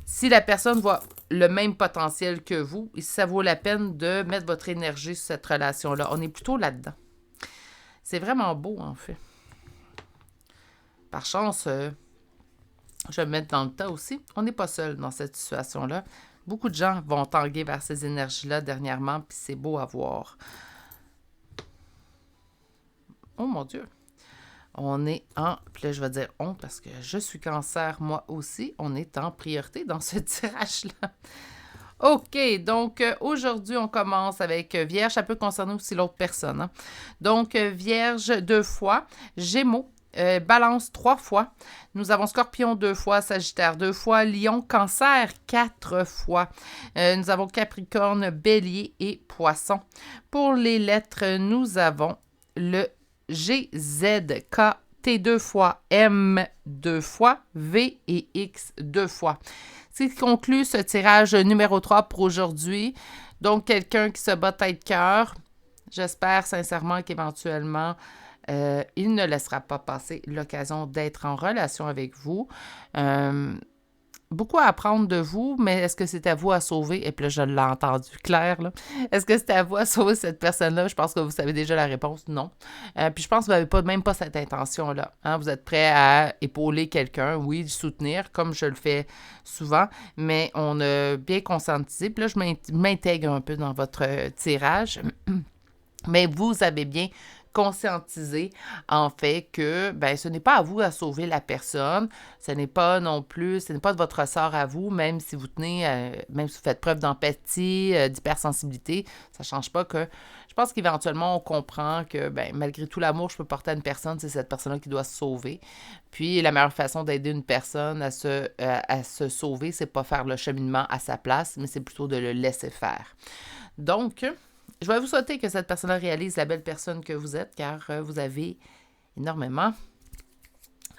[SPEAKER 1] Si la personne voit le même potentiel que vous et si ça vaut la peine de mettre votre énergie sur cette relation-là. On est plutôt là-dedans. C'est vraiment beau, en fait. Par chance, je vais me mettre dans le tas aussi. On n'est pas seul dans cette situation-là. Beaucoup de gens vont tanguer vers ces énergies-là dernièrement, puis c'est beau à voir. Oh mon Dieu! On est en... Puis là, je vais dire on parce que je suis cancer, moi aussi. On est en priorité dans ce tirage-là. OK, donc aujourd'hui, on commence avec Vierge. Ça peut concerner aussi l'autre personne. Hein? Donc, Vierge 2 fois, Gémeaux, Balance 3 fois. Nous avons Scorpion 2 fois, Sagittaire 2 fois, Lion, Cancer 4 fois. Nous avons Capricorne, Bélier et Poisson. Pour les lettres, nous avons le G, Z, K, T 2 fois, M 2 fois, V et X 2 fois. C'est ce qui conclut ce tirage numéro 3 pour aujourd'hui. Donc, quelqu'un qui se bat tête-cœur. J'espère sincèrement qu'éventuellement, il ne laissera pas passer l'occasion d'être en relation avec vous. Beaucoup à apprendre de vous, mais est-ce que c'est à vous à sauver? Et puis là, je l'ai entendu clair, là. Est-ce que c'est à vous à sauver cette personne-là? Je pense que vous savez déjà la réponse, non. Puis je pense que vous n'avez même pas cette intention-là. Hein? Vous êtes prêt à épauler quelqu'un, oui, soutenir, comme je le fais souvent, mais on a bien conscientisé. Puis là, je m'intègre un peu dans votre tirage. Mais vous avez bien conscientiser en fait que ce n'est pas à vous à sauver la personne, ce n'est pas de votre ressort à vous, même si vous même si vous faites preuve d'empathie, d'hypersensibilité, ça ne change pas que je pense qu'éventuellement on comprend que malgré tout l'amour que je peux porter à une personne, c'est cette personne-là qui doit se sauver. Puis la meilleure façon d'aider une personne à se sauver, c'est pas faire le cheminement à sa place, mais c'est plutôt de le laisser faire. Donc, Je vais vous souhaiter que cette personne-là réalise la belle personne que vous êtes, car vous avez énormément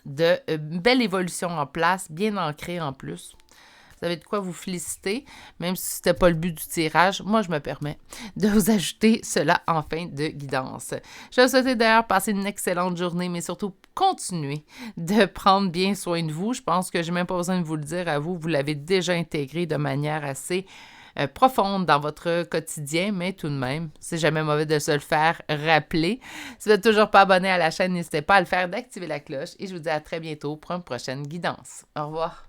[SPEAKER 1] de belle évolution en place, bien ancrée en plus. Vous avez de quoi vous féliciter, même si ce n'était pas le but du tirage. Moi, je me permets de vous ajouter cela en fin de guidance. Je vais vous souhaiter d'ailleurs passer une excellente journée, mais surtout continuer de prendre bien soin de vous. Je pense que je n'ai même pas besoin de vous le dire à vous. Vous l'avez déjà intégré de manière assez profonde dans votre quotidien, mais tout de même, c'est jamais mauvais de se le faire rappeler. Si vous n'êtes toujours pas abonné à la chaîne, n'hésitez pas à le faire, d'activer la cloche et je vous dis à très bientôt pour une prochaine guidance. Au revoir.